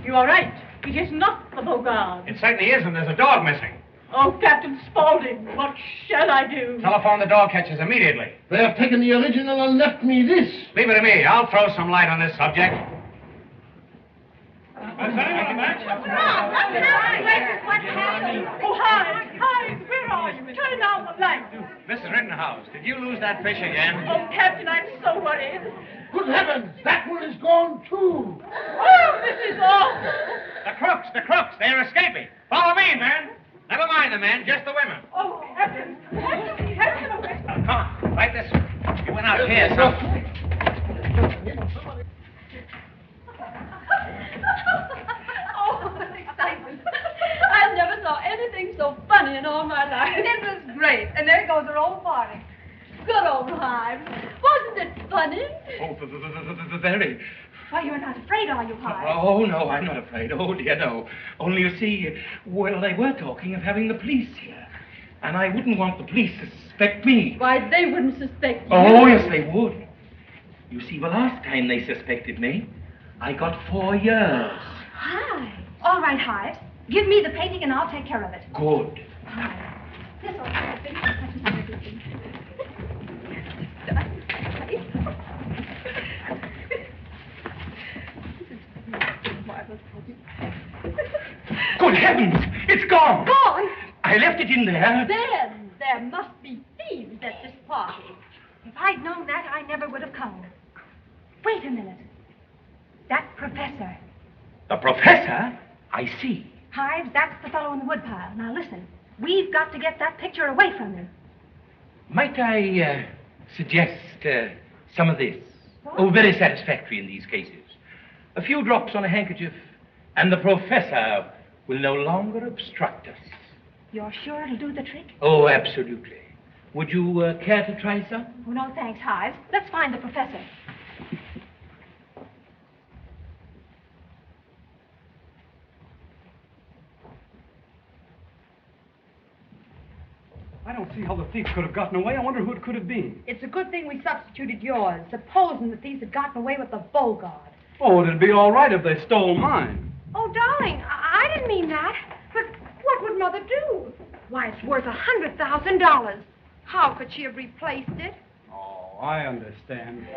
You are right. It is not the Bogart. It certainly isn't. There's a dog missing. Oh, Captain Spaulding, what shall I do? Telephone the dog catchers immediately. They have taken the original and left me this. Leave it to me. I'll throw some light on this subject. What's happening? Oh, hi, where are you? Turn down the light. Mrs. Rittenhouse, did you lose that fish again? Oh, Captain, I'm so worried. Good heavens, that one is gone too. Oh, this is awful. The crooks, they're escaping. Follow me, men. Never mind the men, just the women. Oh, Captain, Come on, right this way. You went out here, son. Oh, what excitement. I never saw anything so funny in all my life. funny? Oh, very. Why, you're not afraid, are you, Hyde? Oh, no, I'm not afraid. Oh, dear, no. Only, you see, well, they were talking of having the police here. And I wouldn't want the police to suspect me. Why, they wouldn't suspect you. Oh, yes, they would. You see, the last time they suspected me, I got 4 years. Hi. All right, Hyde. Give me the painting and I'll take care of it. Good. Hyde. This will help me. Good heavens! It's gone! Gone? I left it in there. Then there must be thieves at this party. If I'd known that, I never would have come. Wait a minute. That professor. The professor? I see. Hives, that's the fellow in the woodpile. Now listen, we've got to get that picture away from him. Might I suggest some of this? What? Oh, very satisfactory in these cases. A few drops on a handkerchief, and the professor will no longer obstruct us. You're sure it'll do the trick? Oh, absolutely. Would you care to try some? Oh, no, thanks, Hives. Let's find the professor. I don't see how the thief could have gotten away. I wonder who it could have been. It's a good thing we substituted yours, supposing the thieves had gotten away with the Bogart. Oh, it'd be all right if they stole mine. Oh, darling, I didn't mean that. But what would Mother do? Why, it's worth $100,000. How could she have replaced it? Oh, I understand.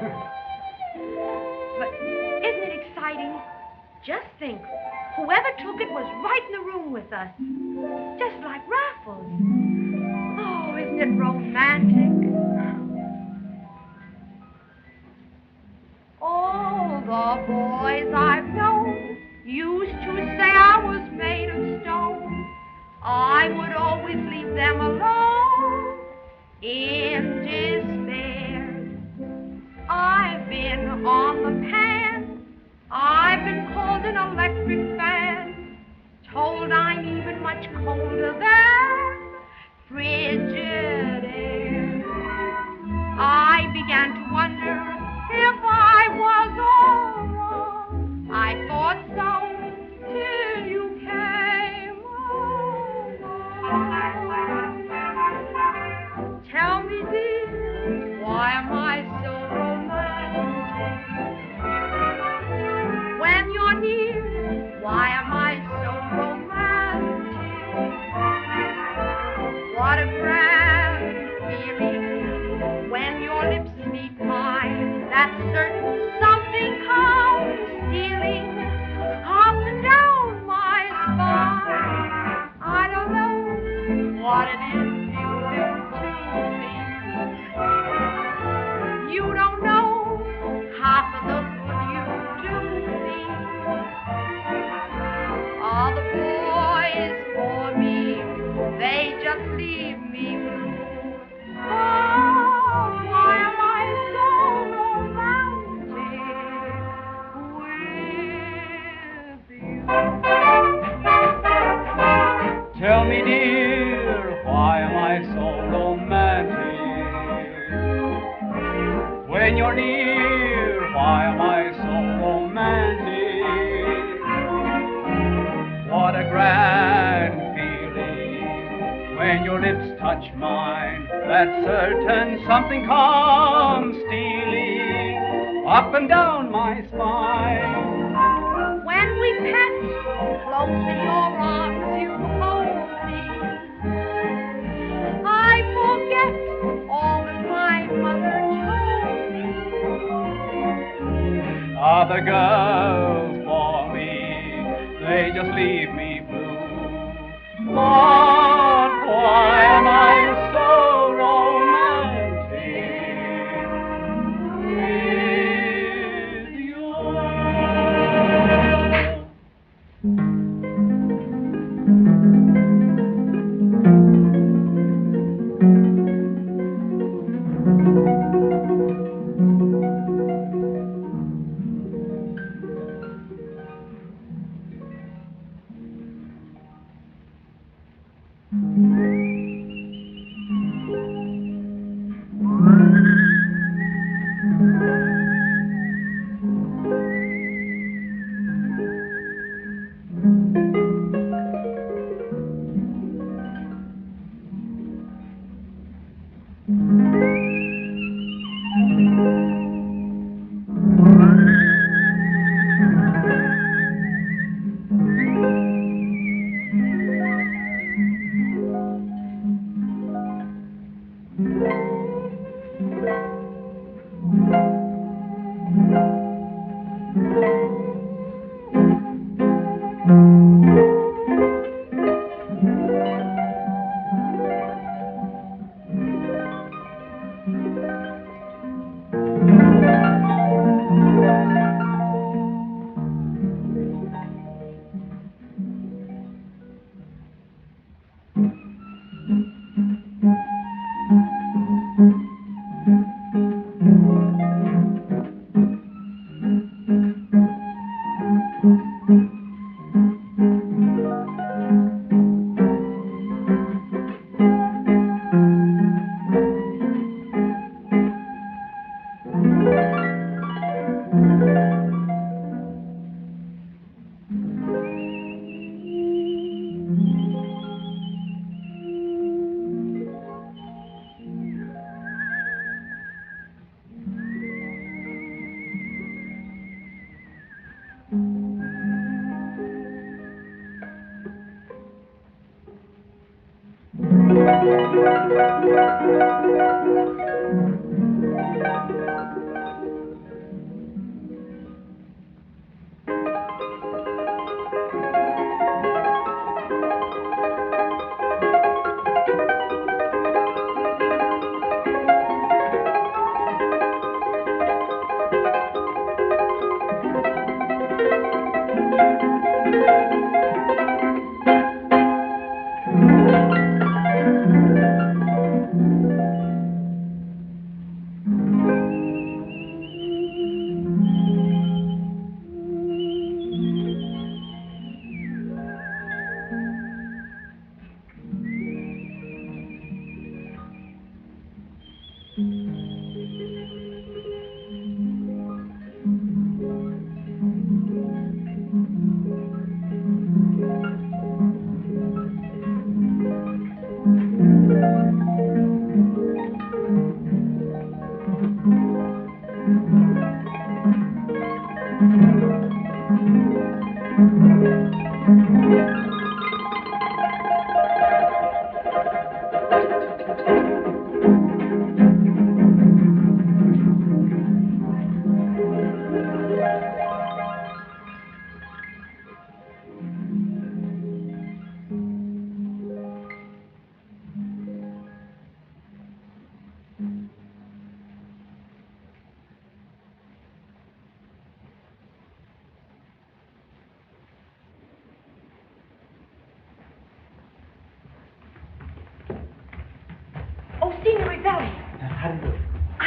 But isn't it exciting? Just think, whoever took it was right in the room with us. Just like Raffles. Oh, isn't it romantic? All the boys I've known used to say I was made of stone. I would always leave them alone in despair. I've been on the pan. I've been called an electric fan. Told I'm even much colder than frigid air. I began to wonder if I was all wrong. I thought so till you came along. Tell me, dear, why am I so romantic? When you're near, why am I so romantic? What a grand feeling when your lips meet mine. That's certain something comes stealing up and down my spine. I don't know what it is you do to me. You don't know half of the good you do me. All the boys for me, they just leave me blue. Oh, why am I so romantic with you? Tell me, dear, why am I so romantic? When you're near, why am I so romantic? What a grand feeling when your lips touch mine. That's certain something comes stealing up and down my spine. When we pet, close in your arms you hold me. I forget all that my mother told me. Other girls for me, they just leave me blue. But why am I so romantic with you?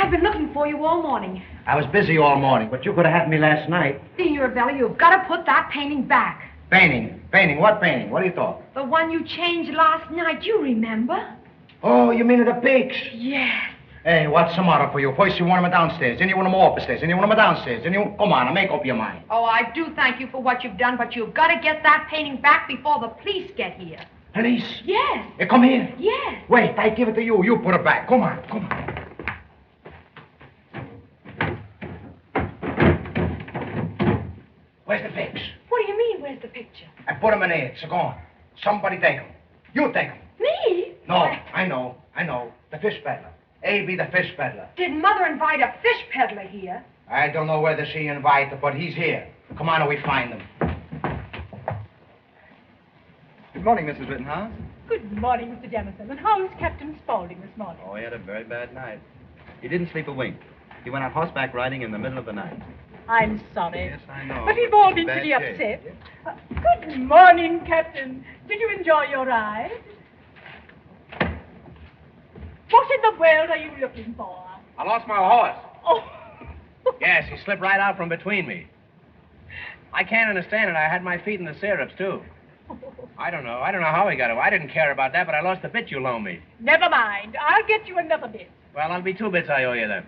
I've been looking for you all morning. I was busy all morning, but you could have had me last night. Signor Belli, you've got to put that painting back. Painting? Painting? What painting? What are you talking? The one you changed last night, you remember? Oh, you mean the pigs? Yes. Hey, what's the matter for you? First you want them downstairs, then you want them upstairs, then you want them downstairs, then you... Come on, make up your mind. Oh, I do thank you for what you've done, but you've got to get that painting back before the police get here. Police? Yes. Hey, come here. Yes. Wait, I give it to you. You put it back. Come on, come on. Where's the pigs? What do you mean, where's the picture? I put them in there. It's gone. Somebody take them. You take them. Me? No, I know. The fish peddler. A.B. the fish peddler. Did Mother invite a fish peddler here? I don't know whether she invited, but he's here. Come on, or we find him. Good morning, Mrs. Rittenhouse. Good morning, Mr. Jamison. And how's Captain Spaulding this morning? Oh, he had a very bad night. He didn't sleep a wink. He went out horseback riding in the middle of the night. I'm sorry. Yes, I know. But we've all been Bad pretty shape. upset. Good morning, Captain. Did you enjoy your ride? What in the world are you looking for? I lost my horse. Oh. Yes, he slipped right out from between me. I can't understand it. I had my feet in the stirrups, too. I don't know how he got away. I didn't care about that, but I lost the bit you loaned me. Never mind. I'll get you another bit. Well, that'll be 2 bits I owe you then.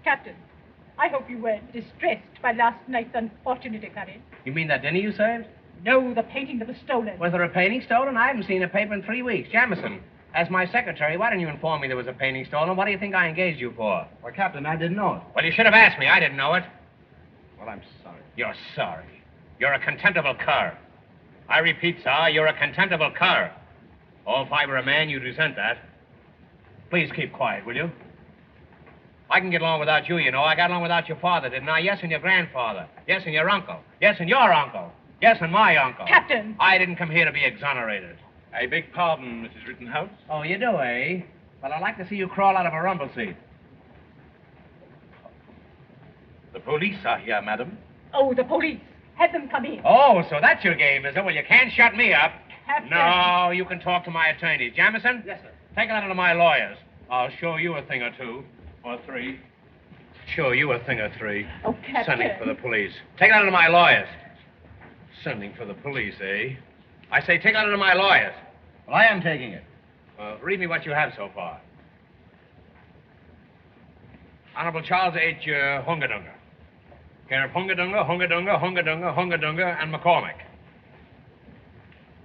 Captain, I hope you weren't distressed by last night's unfortunate occurrence. You mean that dinner you served? No, the painting that was stolen. Was there a painting stolen? I haven't seen a paper in 3 weeks. Jamison, as my secretary, why didn't you inform me there was a painting stolen? What do you think I engaged you for? Well, Captain, I didn't know it. Well, you should have asked me. I didn't know it. Well, I'm sorry. You're sorry. You're a contemptible cur. I repeat, sir, you're a contemptible cur. Oh, if I were a man, you'd resent that. Please keep quiet, will you? I can get along without you, you know. I got along without your father, didn't I? Yes, and your grandfather. Yes, and your uncle. Yes, and your uncle. Yes, and my uncle. Captain! I didn't come here to be exonerated. I beg pardon, Mrs. Rittenhouse. Oh, you do, eh? Well, I'd like to see you crawl out of a rumble seat. The police are here, madam. Oh, the police. Have them come in. Oh, so that's your game, is it? Well, you can't shut me up. Captain. No, you can talk to my attorneys. Jamison? Yes, sir. Take a letter to my lawyers. I'll show you a thing or two. Or three. Show you a thing or three. Oh, Captain. Sending for the police. Take a letter to my lawyers. Sending for the police, eh? I say take a letter to my lawyers. Well, I am taking it. Well, read me what you have so far. Honorable Charles H. Hungadunga. Care of Hungadunga, Hungadunga, Hungadunga, Hungadunga, and McCormick.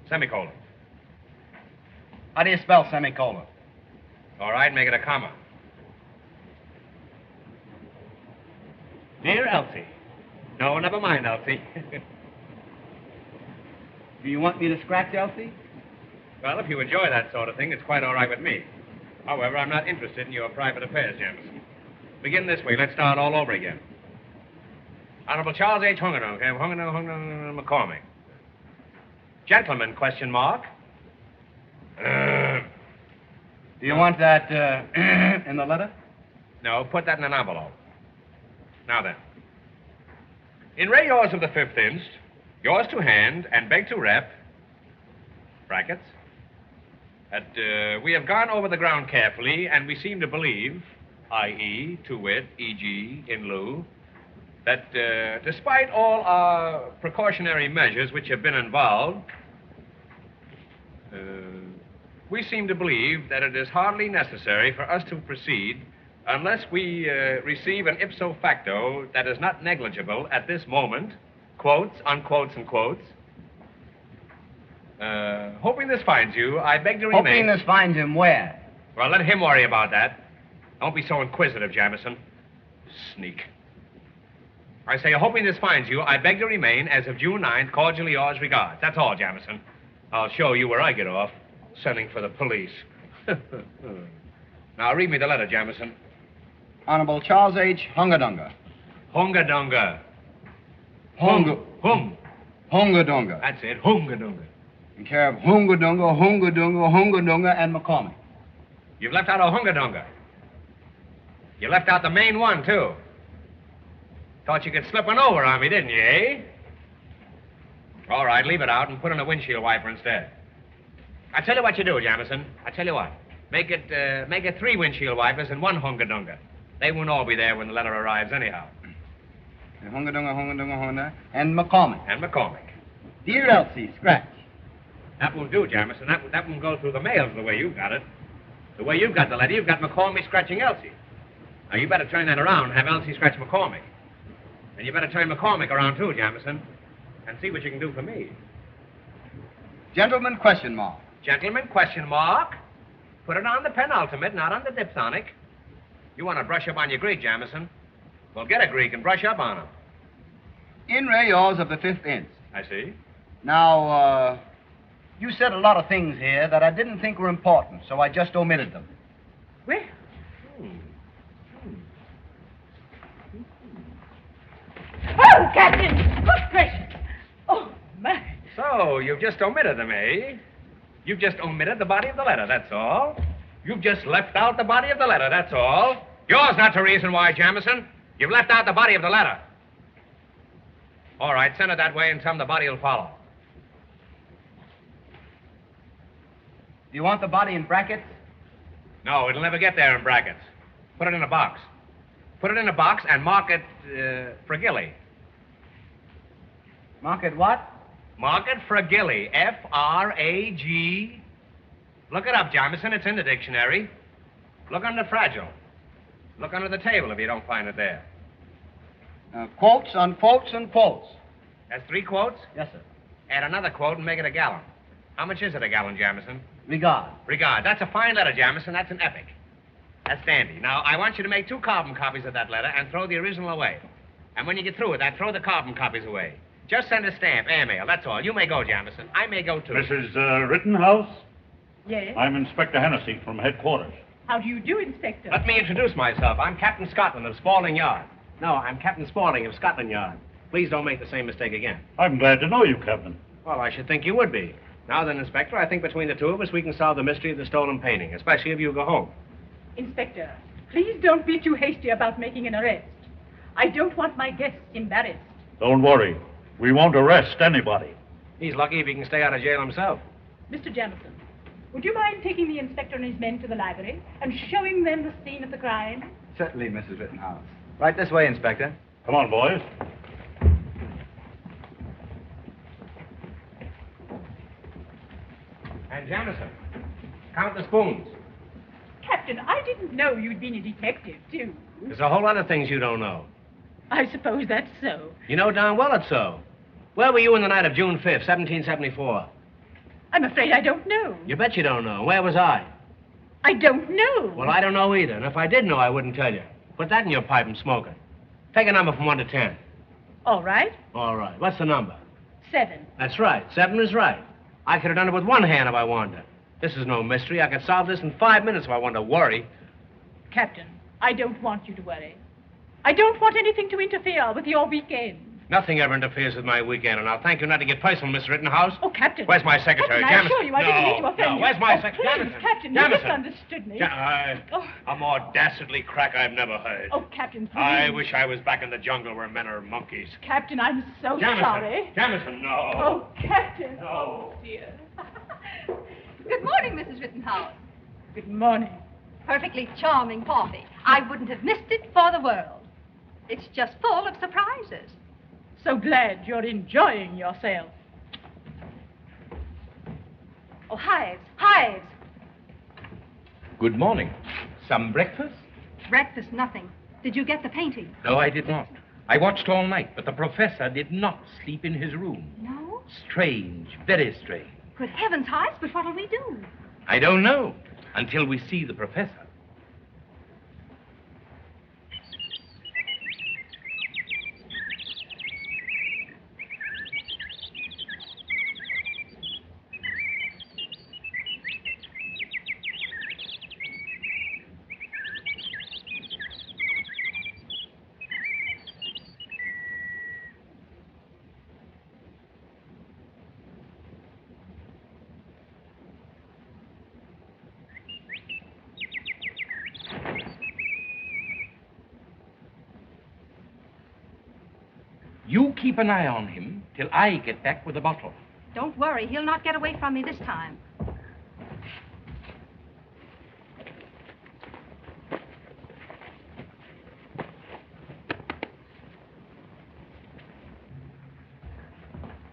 Semicolon. How do you spell semicolon? All right, make it a comma. Dear Elsie. No, never mind, Elsie. Do you want me to scratch Elsie? Well, if you enjoy that sort of thing, it's quite all right with me. However, I'm not interested in your private affairs, Jamison. Begin this way. Let's start all over again. Honorable Charles H. Hungadunga, McCormick. Gentlemen, question mark. Do you want that in the letter? No, put that in an envelope. Now then. In re yours of the 5th inst, yours to hand and beg to rep, brackets, that we have gone over the ground carefully and we seem to believe, i.e., to wit, e.g., in lieu, that despite all our precautionary measures which have been involved, we seem to believe that it is hardly necessary for us to proceed unless we receive an ipso facto that is not negligible at this moment, quotes, unquotes, and quotes. Hoping this finds you, I beg to remain... Hoping this finds him where? Well, let him worry about that. Don't be so inquisitive, Jamison. Sneak. I say, hoping this finds you, I beg to remain, as of June 9th, cordially yours regards. That's all, Jamison. I'll show you where I get off, sending for the police. Now, read me the letter, Jamison. Honorable Charles H. Hungadunga. Hungadunga. Hungadunga. That's it, Hungadunga. In care of Hungadunga, Hungadunga, Hungadunga, and McCormick. You've left out a Hungadunga. You left out the main one, too. Thought you could slip one over on me, didn't you, eh? All right, leave it out and put in a windshield wiper instead. I tell you what you do, Jamison. I tell you what. Make it 3 windshield wipers and 1 Hungadunga. They won't all be there when the letter arrives anyhow. Hungadunga, Hungadunga, Hungadunga, and McCormick. And McCormick. Dear Elsie, scratch. That won't do, Jamison. That won't go through the mails the way you've got it. The way you've got the letter, you've got McCormick scratching Elsie. Now, you better turn that around and have Elsie scratch McCormick. And you better turn McCormick around, too, Jamison, and see what you can do for me. Gentlemen, question mark. Gentlemen, question mark. Put it on the penultimate, not on the diphthonic. You want to brush up on your Greek, Jamison? Well, get a Greek and brush up on him. In re yours of the 5th inst. I see. Now, you said a lot of things here that I didn't think were important, so I just omitted them. Well, oh, Captain! Good gracious! Oh, my. So, you've just omitted them, eh? You've just omitted the body of the letter, that's all. You've just left out the body of the letter, that's all. Yours not the reason why, Jamison. You've left out the body of the letter. All right, send it that way and some the body will follow. Do you want the body in brackets? No, it'll never get there in brackets. Put it in a box. Put it in a box and mark it Fragilli. Mark it what? Mark it Fragilli. F-R-A-G. Look it up, Jamison. It's in the dictionary. Look under fragile. Look under the table if you don't find it there. Quotes on quotes and quotes. That's 3 quotes? Yes, sir. Add another quote and make it a gallon. How much is it a gallon, Jamison? Regard. Regard. That's a fine letter, Jamison. That's an epic. That's dandy. Now, I want you to make 2 carbon copies of that letter and throw the original away. And when you get through with that, throw the carbon copies away. Just send a stamp, airmail, that's all. You may go, Jamison. I may go, too. Mrs. Rittenhouse? Yes? I'm Inspector Hennessy from headquarters. How do you do, Inspector? Let me introduce myself. I'm Captain Scotland of Spaulding Yard. No, I'm Captain Spaulding of Scotland Yard. Please don't make the same mistake again. I'm glad to know you, Captain. Well, I should think you would be. Now then, Inspector, I think between the 2 of us we can solve the mystery of the stolen painting, especially if you go home. Inspector, please don't be too hasty about making an arrest. I don't want my guests embarrassed. Don't worry. We won't arrest anybody. He's lucky if he can stay out of jail himself. Mr. Jamison, would you mind taking the inspector and his men to the library and showing them the scene of the crime? Certainly, Mrs. Rittenhouse. Right this way, Inspector. Come on, boys. And Jamison, count the spoons. Captain, I didn't know you'd been a detective, too. There's a whole lot of things you don't know. I suppose that's so. You know darn well it's so. Where were you on the night of June 5th, 1774? I'm afraid I don't know. You bet you don't know. Where was I? I don't know. Well, I don't know either. And if I did know, I wouldn't tell you. Put that in your pipe and smoke it. Take a number from 1 to 10. All right. All right. What's the number? 7. That's right. 7 is right. I could have done it with one hand if I wanted to. This is no mystery. I could solve this in 5 minutes if I wanted to worry. Captain, I don't want you to worry. I don't want anything to interfere with your weekend. Nothing ever interferes with my weekend, and I'll thank you not to get personal, Miss Rittenhouse. Oh, Captain. Where's my secretary? Captain, I assure you, I didn't mean to offend you. Where's my Oh, secretary? please, Captain, you misunderstood me. A more dastardly crack I've never heard. Oh, Captain, please. I wish I was back in the jungle where men are monkeys. Captain, I'm so Jamison. sorry. Jamison, no. Oh, Captain. No. Oh, dear. Good morning, Mrs. Rittenhouse. Good morning. Perfectly charming party. I wouldn't have missed it for the world. It's just full of surprises. So glad you're enjoying yourself. Oh, hives, hives. Good morning. Some breakfast? Breakfast, nothing. Did you get the painting? No, I did not. I watched all night, but the professor did not sleep in his room. No? Strange, very strange. Good heavens, hives, but what'll we do? I don't know until we see the professor. You keep an eye on him till I get back with the bottle. Don't worry, he'll not get away from me this time.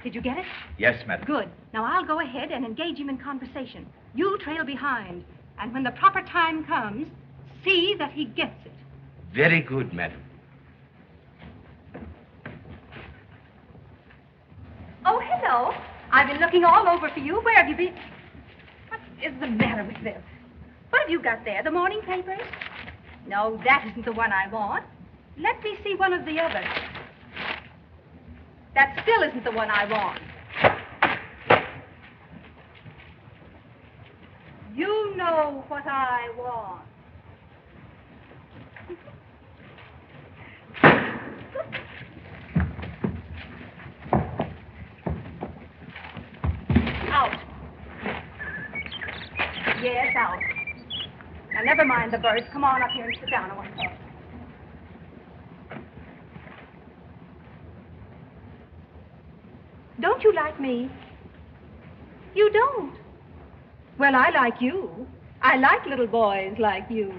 Did you get it? Yes, madam. Good. Now I'll go ahead and engage him in conversation. You trail behind. And when the proper time comes, see that he gets it. Very good, madam. Oh, hello. I've been looking all over for you. Where have you been? What is the matter with them? What have you got there? The morning papers? No, that isn't the one I want. Let me see one of the others. That still isn't the one I want. You know what I want. Out. Yes, out. Now, never mind the birds. Come on up here and sit down. I want to talk. Don't you like me? You don't. Well, I like you. I like little boys like you.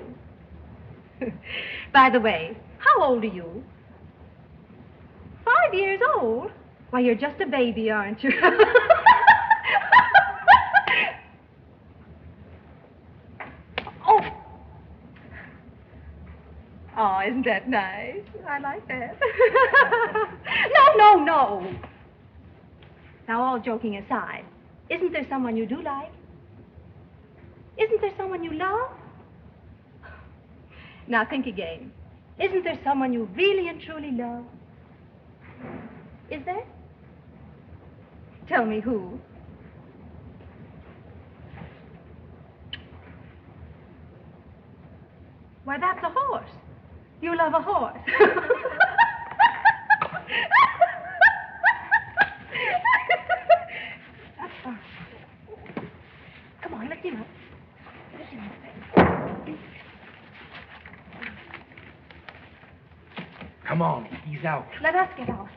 By the way, how old are you? 5 years old? Why, you're just a baby, aren't you? Oh, Oh, isn't that nice? I like that. No. Now, all joking aside, isn't there someone you do like? Isn't there someone you love? Now, think again. Isn't there someone you really and truly love? Is there? Tell me who. Why, that's a horse. You love a horse. Come on, lift him up. Lift him up. Come on, he's out. Let us get out.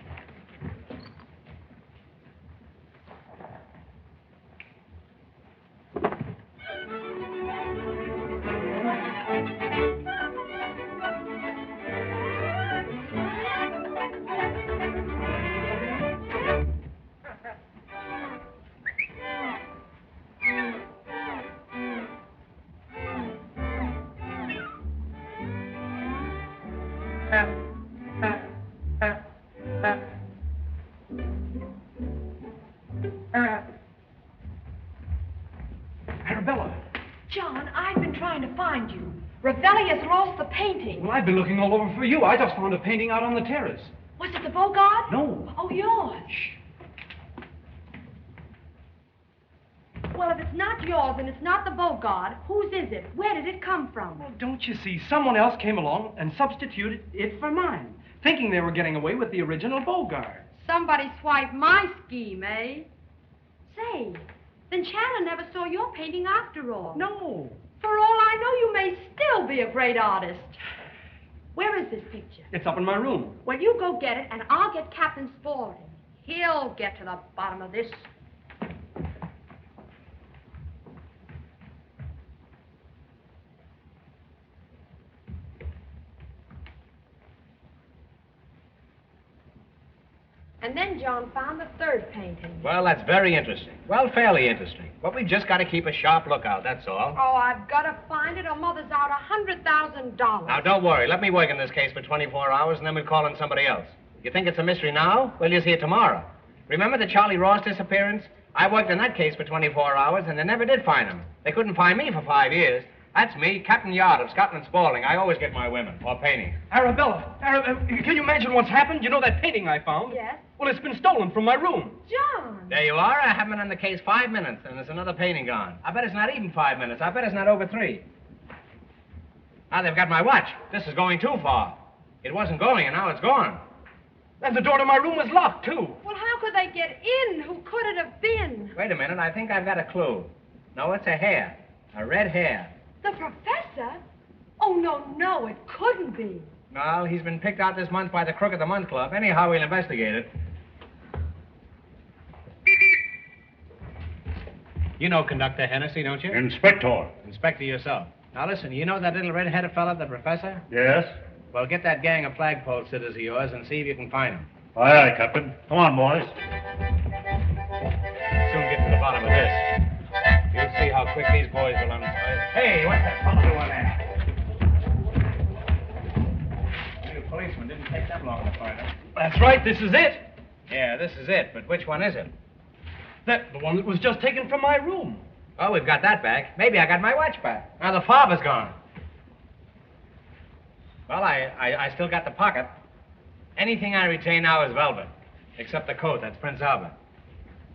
Arabella. John, I've been trying to find you. Ravelli has lost the painting. Well, I've been looking all over for you. I just found a painting out on the terrace. Was it the Bogart? No. Oh, yours. Well, if it's not yours and it's not the Bogart, whose is it? Where did it come from? Well, don't you see? Someone else came along and substituted it for mine, thinking they were getting away with the original Bogart. Somebody swiped my scheme, eh? Say, then Chandler never saw your painting after all. No. For all I know, you may still be a great artist. Where is this picture? It's up in my room. Well, you go get it, and I'll get Captain Spaulding. He'll get to the bottom of this. And then John found the third painting. Well, that's very interesting. Well, fairly interesting. But we've just got to keep a sharp lookout, that's all. Oh, I've got to find it or Mother's out $100,000. Now, don't worry. Let me work in this case for 24 hours, and then we'll call in somebody else. You think it's a mystery now? Well, you'll see it tomorrow. Remember the Charlie Ross disappearance? I worked in that case for 24 hours, and they never did find him. They couldn't find me for 5 years. That's me, Captain Yard of Scotland Spaulding. I always get my women, or paintings. Arabella, can you imagine what's happened? You know that painting I found? Yes. Well, it's been stolen from my room. John! There you are. I haven't been on the case 5 minutes, and there's another painting gone. I bet it's not even 5 minutes. I bet it's not over 3. Now they've got my watch. This is going too far. It wasn't going, and now it's gone. And the door to my room was locked, too. Well, how could they get in? Who could it have been? Wait a minute. I think I've got a clue. No, it's a hair. A red hair. The professor? Oh, no, it couldn't be. Well, he's been picked out this month by the Crook of the Month Club. Anyhow, we'll investigate it. You know Conductor Hennessy, don't you? Inspector. Inspector yourself. Now, listen, you know that little red-headed fella, the professor? Yes? Well, get that gang of flagpole sitters of yours and see if you can find him. Aye, aye, Captain. Come on, boys. Soon get to the bottom of this. You'll see how quick these boys will untie. Hey, what's that fellow doing there? You policemen didn't take that long to find him. That's right, this is it. Yeah, this is it, but which one is it? The one that was just taken from my room. Oh, we've got that back. Maybe I got my watch back. Now the fob is gone. Well, I still got the pocket. Anything I retain now is velvet, except the coat. That's Prince Albert.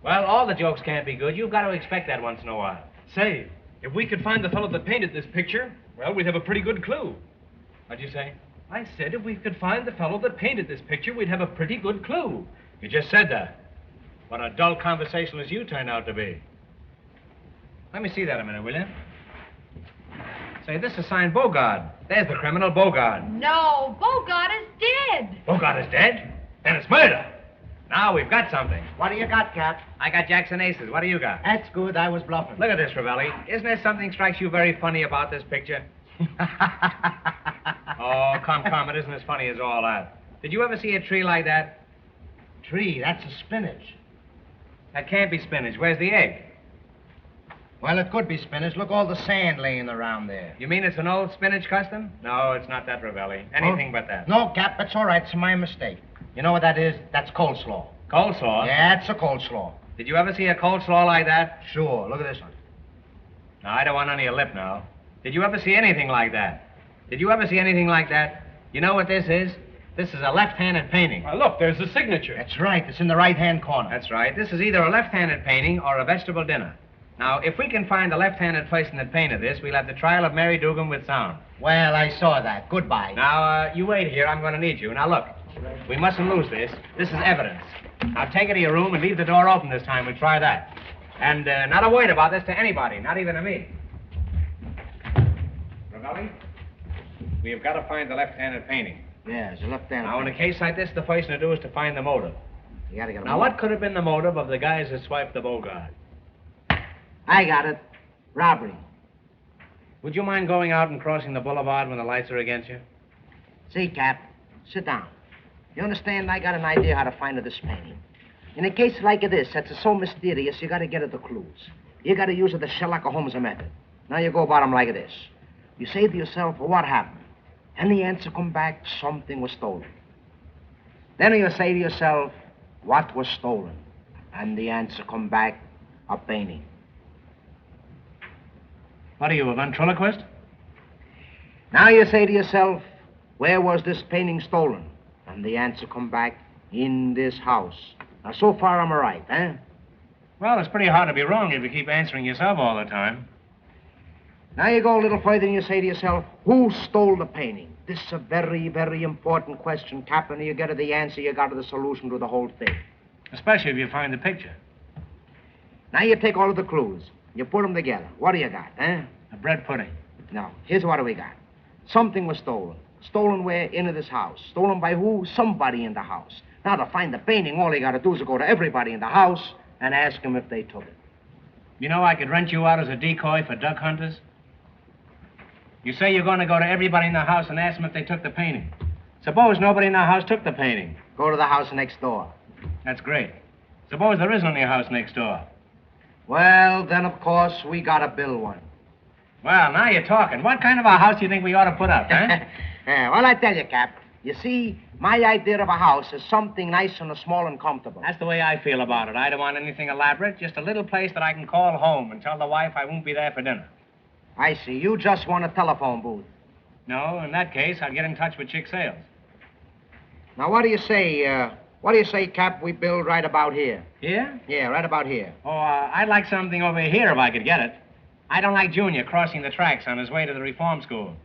Well, all the jokes can't be good. You've got to expect that once in a while. Say, if we could find the fellow that painted this picture, well, we'd have a pretty good clue. What'd you say? I said if we could find the fellow that painted this picture, we'd have a pretty good clue. You just said that. What a dull conversationalist you turned out to be. Let me see that a minute, will you? Say, this is signed Bogart. There's the criminal, Bogart. No, Bogart is dead. Bogart is dead? Then it's murder. Now we've got something. What do you got, Cap? I got Jackson Aces. What do you got? That's good. I was bluffing. Look at this, Ravelli. Isn't there something strikes you very funny about this picture? Oh, come. It isn't as funny as all that. Did you ever see a tree like that? Tree, that's a spinach. That can't be spinach. Where's the egg? Well, it could be spinach. Look, all the sand laying around there. You mean it's an old spinach custom? No, it's not that, Ravelli. Anything but that. No, Cap, that's all right. It's my mistake. You know what that is? That's coleslaw. Coleslaw? Yeah, it's a coleslaw. Did you ever see a coleslaw like that? Sure. Look at this one. No, I don't want on your lip now. Did you ever see anything like that? Did you ever see anything like that? You know what this is? This is a left-handed painting. Well, look, there's the signature. That's right. It's in the right-hand corner. That's right. This is either a left-handed painting or a vegetable dinner. Now, if we can find the left-handed person that painted this, we'll have the trial of Mary Dugan with sound. Well, I saw that. Goodbye. Now, you wait here. I'm going to need you. Now, look, we mustn't lose this. This is evidence. Now, take it to your room and leave the door open this time. We'll try that. And not a word about this to anybody, not even to me. Ravelli, we have got to find the left-handed painting. Yeah, it's a left-handed Now, in a case like this, the first thing to do is to find the motive. You gotta get Now, what could have been the motive of the guys that swiped the Bogart? I got it. Robbery. Would you mind going out and crossing the boulevard when the lights are against you? See, Cap, sit down. You understand, I got an idea how to find this painting. In a case like this, that's so mysterious, you gotta get at the clues. You gotta use the Sherlock Holmes method. Now you go about them like this. You say to yourself, what happened? And the answer come back, something was stolen. Then you say to yourself, what was stolen? And the answer come back, a painting. What are you, a ventriloquist? Now you say to yourself, where was this painting stolen? And the answer come back, in this house. Now, so far I'm right, eh? Well, it's pretty hard to be wrong if you keep answering yourself all the time. Now you go a little further and you say to yourself, who stole the painting? This is a very, very important question, Captain. You get to the answer, you got to the solution to the whole thing. Especially if you find the picture. Now you take all of the clues. You put them together. What do you got, eh? A bread pudding. No. Here's what do we got. Something was stolen. Stolen where? Into this house. Stolen by who? Somebody in the house. Now, to find the painting, all you got to do is go to everybody in the house and ask them if they took it. You know I could rent you out as a decoy for duck hunters? You say you're going to go to everybody in the house and ask them if they took the painting. Suppose nobody in the house took the painting. Go to the house next door. That's great. Suppose there isn't any house next door. Well, then, of course, we got to build one. Well, now you're talking. What kind of a house do you think we ought to put up, huh? Yeah, well, I tell you, Cap, you see, my idea of a house is something nice and small and comfortable. That's the way I feel about it. I don't want anything elaborate, just a little place that I can call home and tell the wife I won't be there for dinner. I see. You just want a telephone booth. No, in that case, I'll get in touch with Chick Sales. Now, what do you say, Cap, we build right about here? Here? Yeah, right about here. Oh, I'd like something over here if I could get it. I don't like Junior crossing the tracks on his way to the reform school.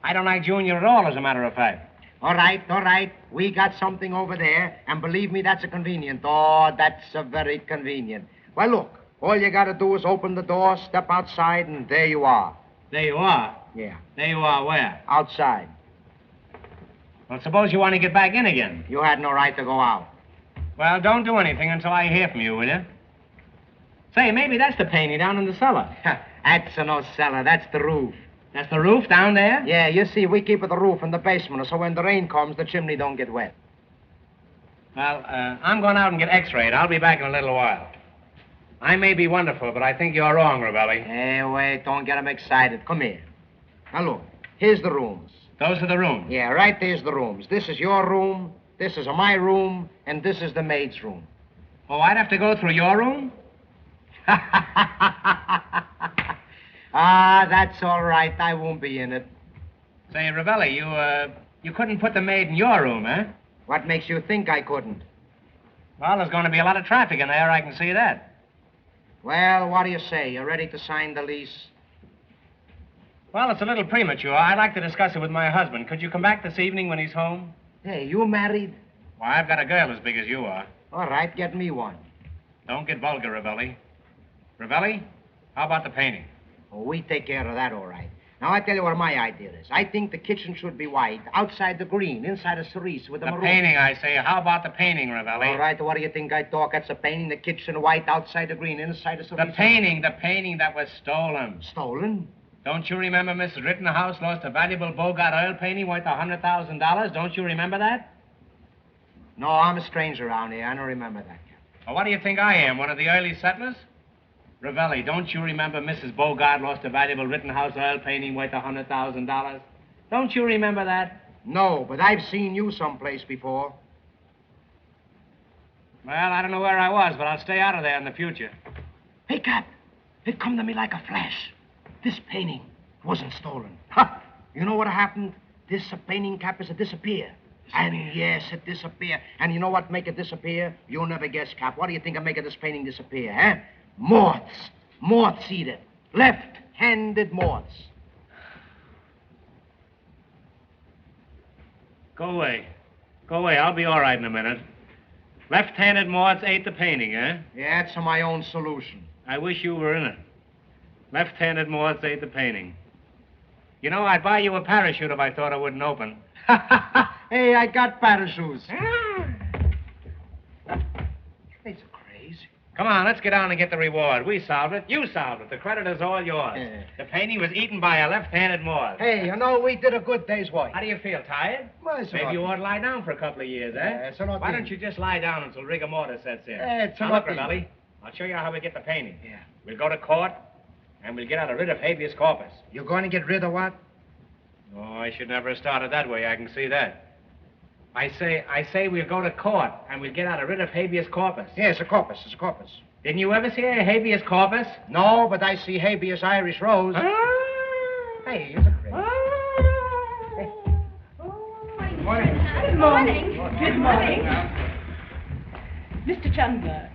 I don't like Junior at all, as a matter of fact. All right. We got something over there, and believe me, that's a convenient. Oh, that's a very convenient. Well, look, all you got to do is open the door, step outside, and there you are. There you are? Yeah. There you are where? Outside. Well, suppose you want to get back in again. You had no right to go out. Well, don't do anything until I hear from you, will you? Say, maybe that's the painting down in the cellar. That's no cellar. That's the roof. That's the roof down there? Yeah, you see, we keep the roof in the basement, so when the rain comes, the chimney don't get wet. Well, I'm going out and get x-rayed. I'll be back in a little while. I may be wonderful, but I think you're wrong, Ravelli. Hey, wait, don't get him excited. Come here. Now, look, here's the rooms. Those are the rooms? Yeah, right there's the rooms. This is your room, this is my room, and this is the maid's room. Oh, I'd have to go through your room? Ah, that's all right. I won't be in it. Say, Ravelli, you couldn't put the maid in your room, eh? What makes you think I couldn't? Well, there's going to be a lot of traffic in there, I can see that. Well, what do you say? You ready to sign the lease? Well, it's a little premature. I'd like to discuss it with my husband. Could you come back this evening when he's home? Hey, you married? Why, I've got a girl as big as you are. All right, get me one. Don't get vulgar, Ravelli. Ravelli, how about the painting? Oh, we take care of that, all right. Now, I tell you what my idea is. I think the kitchen should be white, outside the green, inside a cerise with a maroon. The painting, I say. How about the painting, Ravelli? All right, what do you think I talk? That's a painting, the kitchen white, outside the green, inside a cerise. The painting that was stolen. Stolen? Don't you remember Mrs. Rittenhouse lost a valuable Bogart oil painting worth $100,000? Don't you remember that? No, I'm a stranger around here. I don't remember that. Well, what do you think I am, one of the early settlers? Ravelli, don't you remember Mrs. Bogart lost a valuable Rittenhouse oil painting worth $100,000? Don't you remember that? No, but I've seen you someplace before. Well, I don't know where I was, but I'll stay out of there in the future. Hey, Cap, it come to me like a flash. This painting wasn't stolen. Ha! You know what happened? This painting, Cap, is a disappear. And yes, it disappear. And you know what make it disappear? You'll never guess, Cap. What do you think of making this painting disappear, huh? Morts. Morts eat it. Left-handed morts. Go away. Go away. I'll be all right in a minute. Left-handed Morts ate the painting, eh? Yeah, that's my own solution. I wish you were in it. Left-handed Morts ate the painting. You know, I'd buy you a parachute if I thought it wouldn't open. Hey, I got parachutes. It's crazy. Come on, let's get down and get the reward. We solved it. You solved it. The credit is all yours. The painting was eaten by a left-handed Mort. Hey, you know, we did a good day's work. How do you feel, tired? Well, it's Maybe you ought to lie down for a couple of years, eh? Why don't you just lie down until rigor mortis sets in? Now, look, Ravelli, I'll show you how we get the painting. Yeah. We'll go to court, and we'll get out rid of habeas corpus. You're going to get rid of what? Oh, I should never have started that way. I can see that. I say we'll go to court, and we'll get rid of habeas corpus. Yeah, it's a corpus. It's a corpus. Didn't you ever see a habeas corpus? No, but I see habeas Irish rose. Hey, it's a crazy. Good morning. Good morning. Mr. Chandler,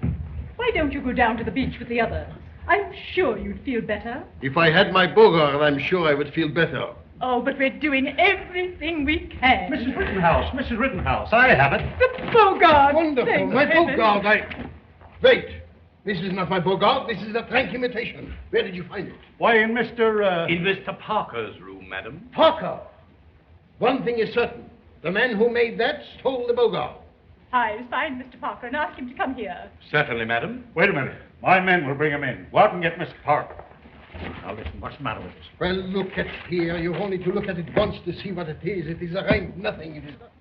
why don't you go down to the beach with the others? I'm sure you'd feel better. If I had my Bogart, I'm sure I would feel better. Oh, but we're doing everything we can. Mrs. Rittenhouse, I have it. The Bogart! Wonderful. Thank My heaven. Bogart, Wait. This is not my Bogart. This is a frank imitation. Where did you find it? Why, in Mr. In Mr. Parker's room, madam. Parker. One thing is certain. The man who made that stole the Bogart. I'll find Mr. Parker and ask him to come here. Certainly, madam. Wait a minute. My men will bring him in. Go out and get Mr. Parker. Now, listen, what's the matter with this? Well, look at here. You've only to look at it once to see what it is. It is a rank nothing. It is not.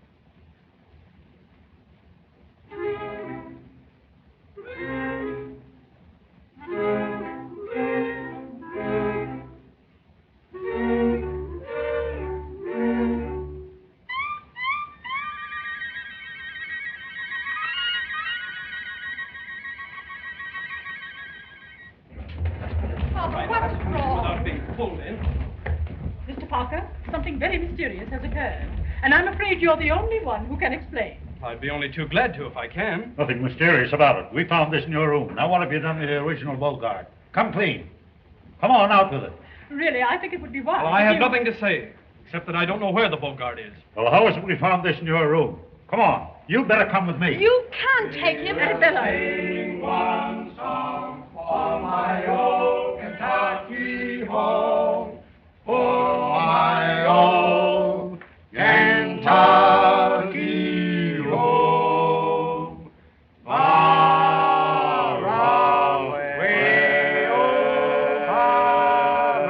Mr. Parker, something very mysterious has occurred, and I'm afraid you're the only one who can explain. I'd be only too glad to if I can. Nothing mysterious about it. We found this in your room. Now, what have you done with the original Bogart? Come clean. Come on, out with it. Really, I think it would be wise. Well, I if have you... nothing to say, except that I don't know where the Bogart is. Well, how is it we found this in your room? Come on. You better come with me. You can't take him. Sing one song for my old Kentucky home, for my old Kentucky home, far away, oh, far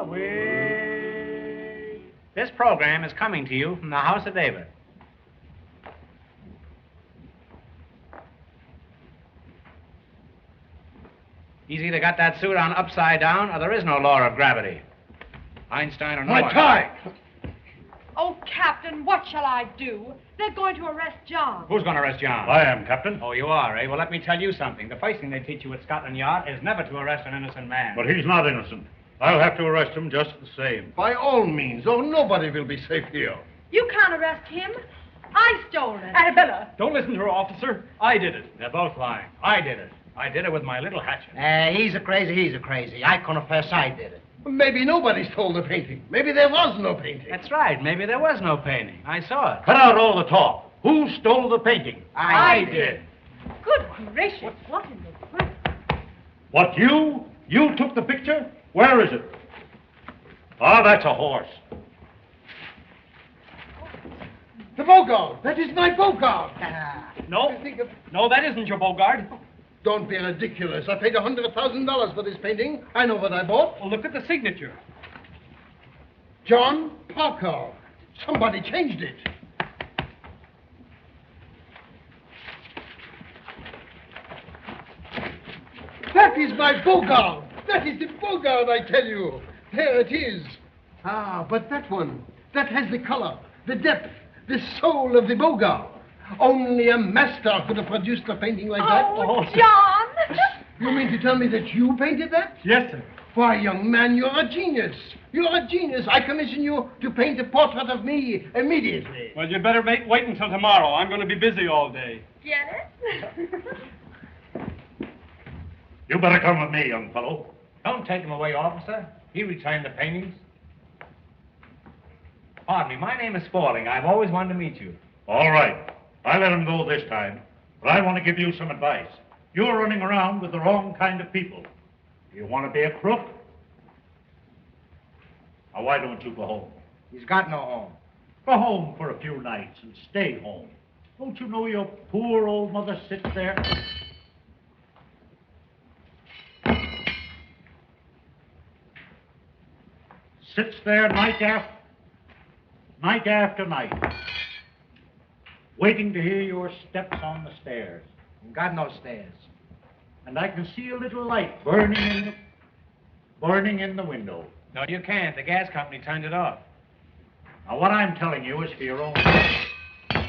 away. This program is coming to you from the House of David. He's either got that suit on upside down, or there is no law of gravity. Einstein or no My one. tie! Oh, Captain, what shall I do? They're going to arrest John. Who's going to arrest John? I am, Captain. Oh, you are, eh? Well, let me tell you something. The first thing they teach you at Scotland Yard is never to arrest an innocent man. But he's not innocent. I'll have to arrest him just the same. By all means. Oh, nobody will be safe here. You can't arrest him. I stole it. Arabella! Don't listen to her, officer. I did it. They're both lying. I did it. I did it with my little hatchet. He's a crazy. I confess I did it. Maybe nobody stole the painting. Maybe there was no painting. That's right. Maybe there was no painting. I saw it. Cut out all the talk. Who stole the painting? I did. Good gracious, what in the world? What, you? You took the picture? Where is it? Ah, that's a horse. The Bogart. That is my Bogart. No, no, that isn't your Bogart. Don't be ridiculous. I paid $100,000 for this painting. I know what I bought. Well, look at the signature. John Parker. Somebody changed it. That is my Bogart. That is the Bogart, I tell you. There it is. Ah, but that one, that has the color, the depth, the soul of the Bogart. Only a master could have produced a painting like that. Oh, John! You mean to tell me that you painted that? Yes, sir. Why, young man, you're a genius. You're a genius. I commission you to paint a portrait of me immediately. Well, you'd better wait until tomorrow. I'm going to be busy all day. Get it? You better come with me, young fellow. Don't take him away, officer. He returned the paintings. Pardon me, my name is Spaulding. I've always wanted to meet you. All right. I let him go this time, but I want to give you some advice. You're running around with the wrong kind of people. Do you want to be a crook? Now, why don't you go home? He's got no home. Go home for a few nights and stay home. Don't you know your poor old mother sits there? Sits there night after night, waiting to hear your steps on the stairs. Got no stairs. And I can see a little light burning in the window. No, you can't. The gas company turned it off. Now, what I'm telling you is for your own good.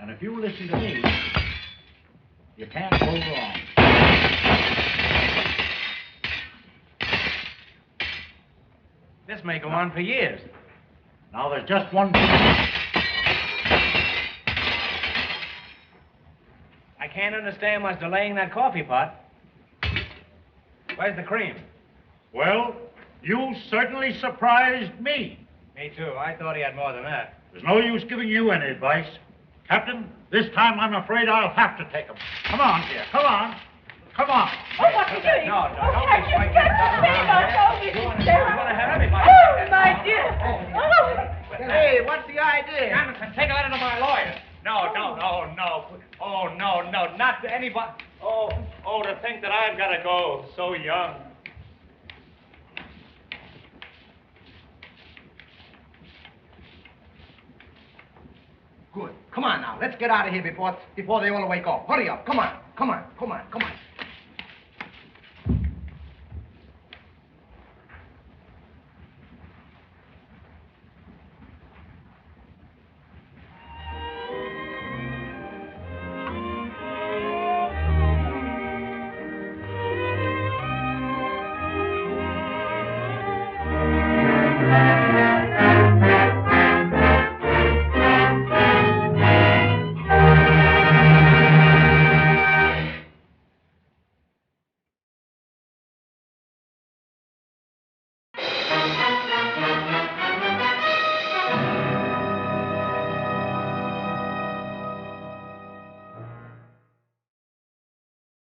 And if you listen to me, you can't go wrong. This may go on for years. Now, there's just one thing. I can't understand what's delaying that coffee pot. Where's the cream? Well, you certainly surprised me. Me too. I thought he had more than that. There's no use giving you any advice. Captain, this time I'm afraid I'll have to take him. Come on, dear. Come on. Come on. Oh, what are you doing? No, Oh, don't Captain, be swinging Captain, stuff please around don't here. go. You want to have everybody. Oh, my dear. Oh. Hey, what's the idea? Jamison, take a letter to my lawyer. No. Oh, no, not to anybody. Oh, to think that I've got to go so young. Good. Come on now. Let's get out of here before they all wake up. Hurry up. Come on.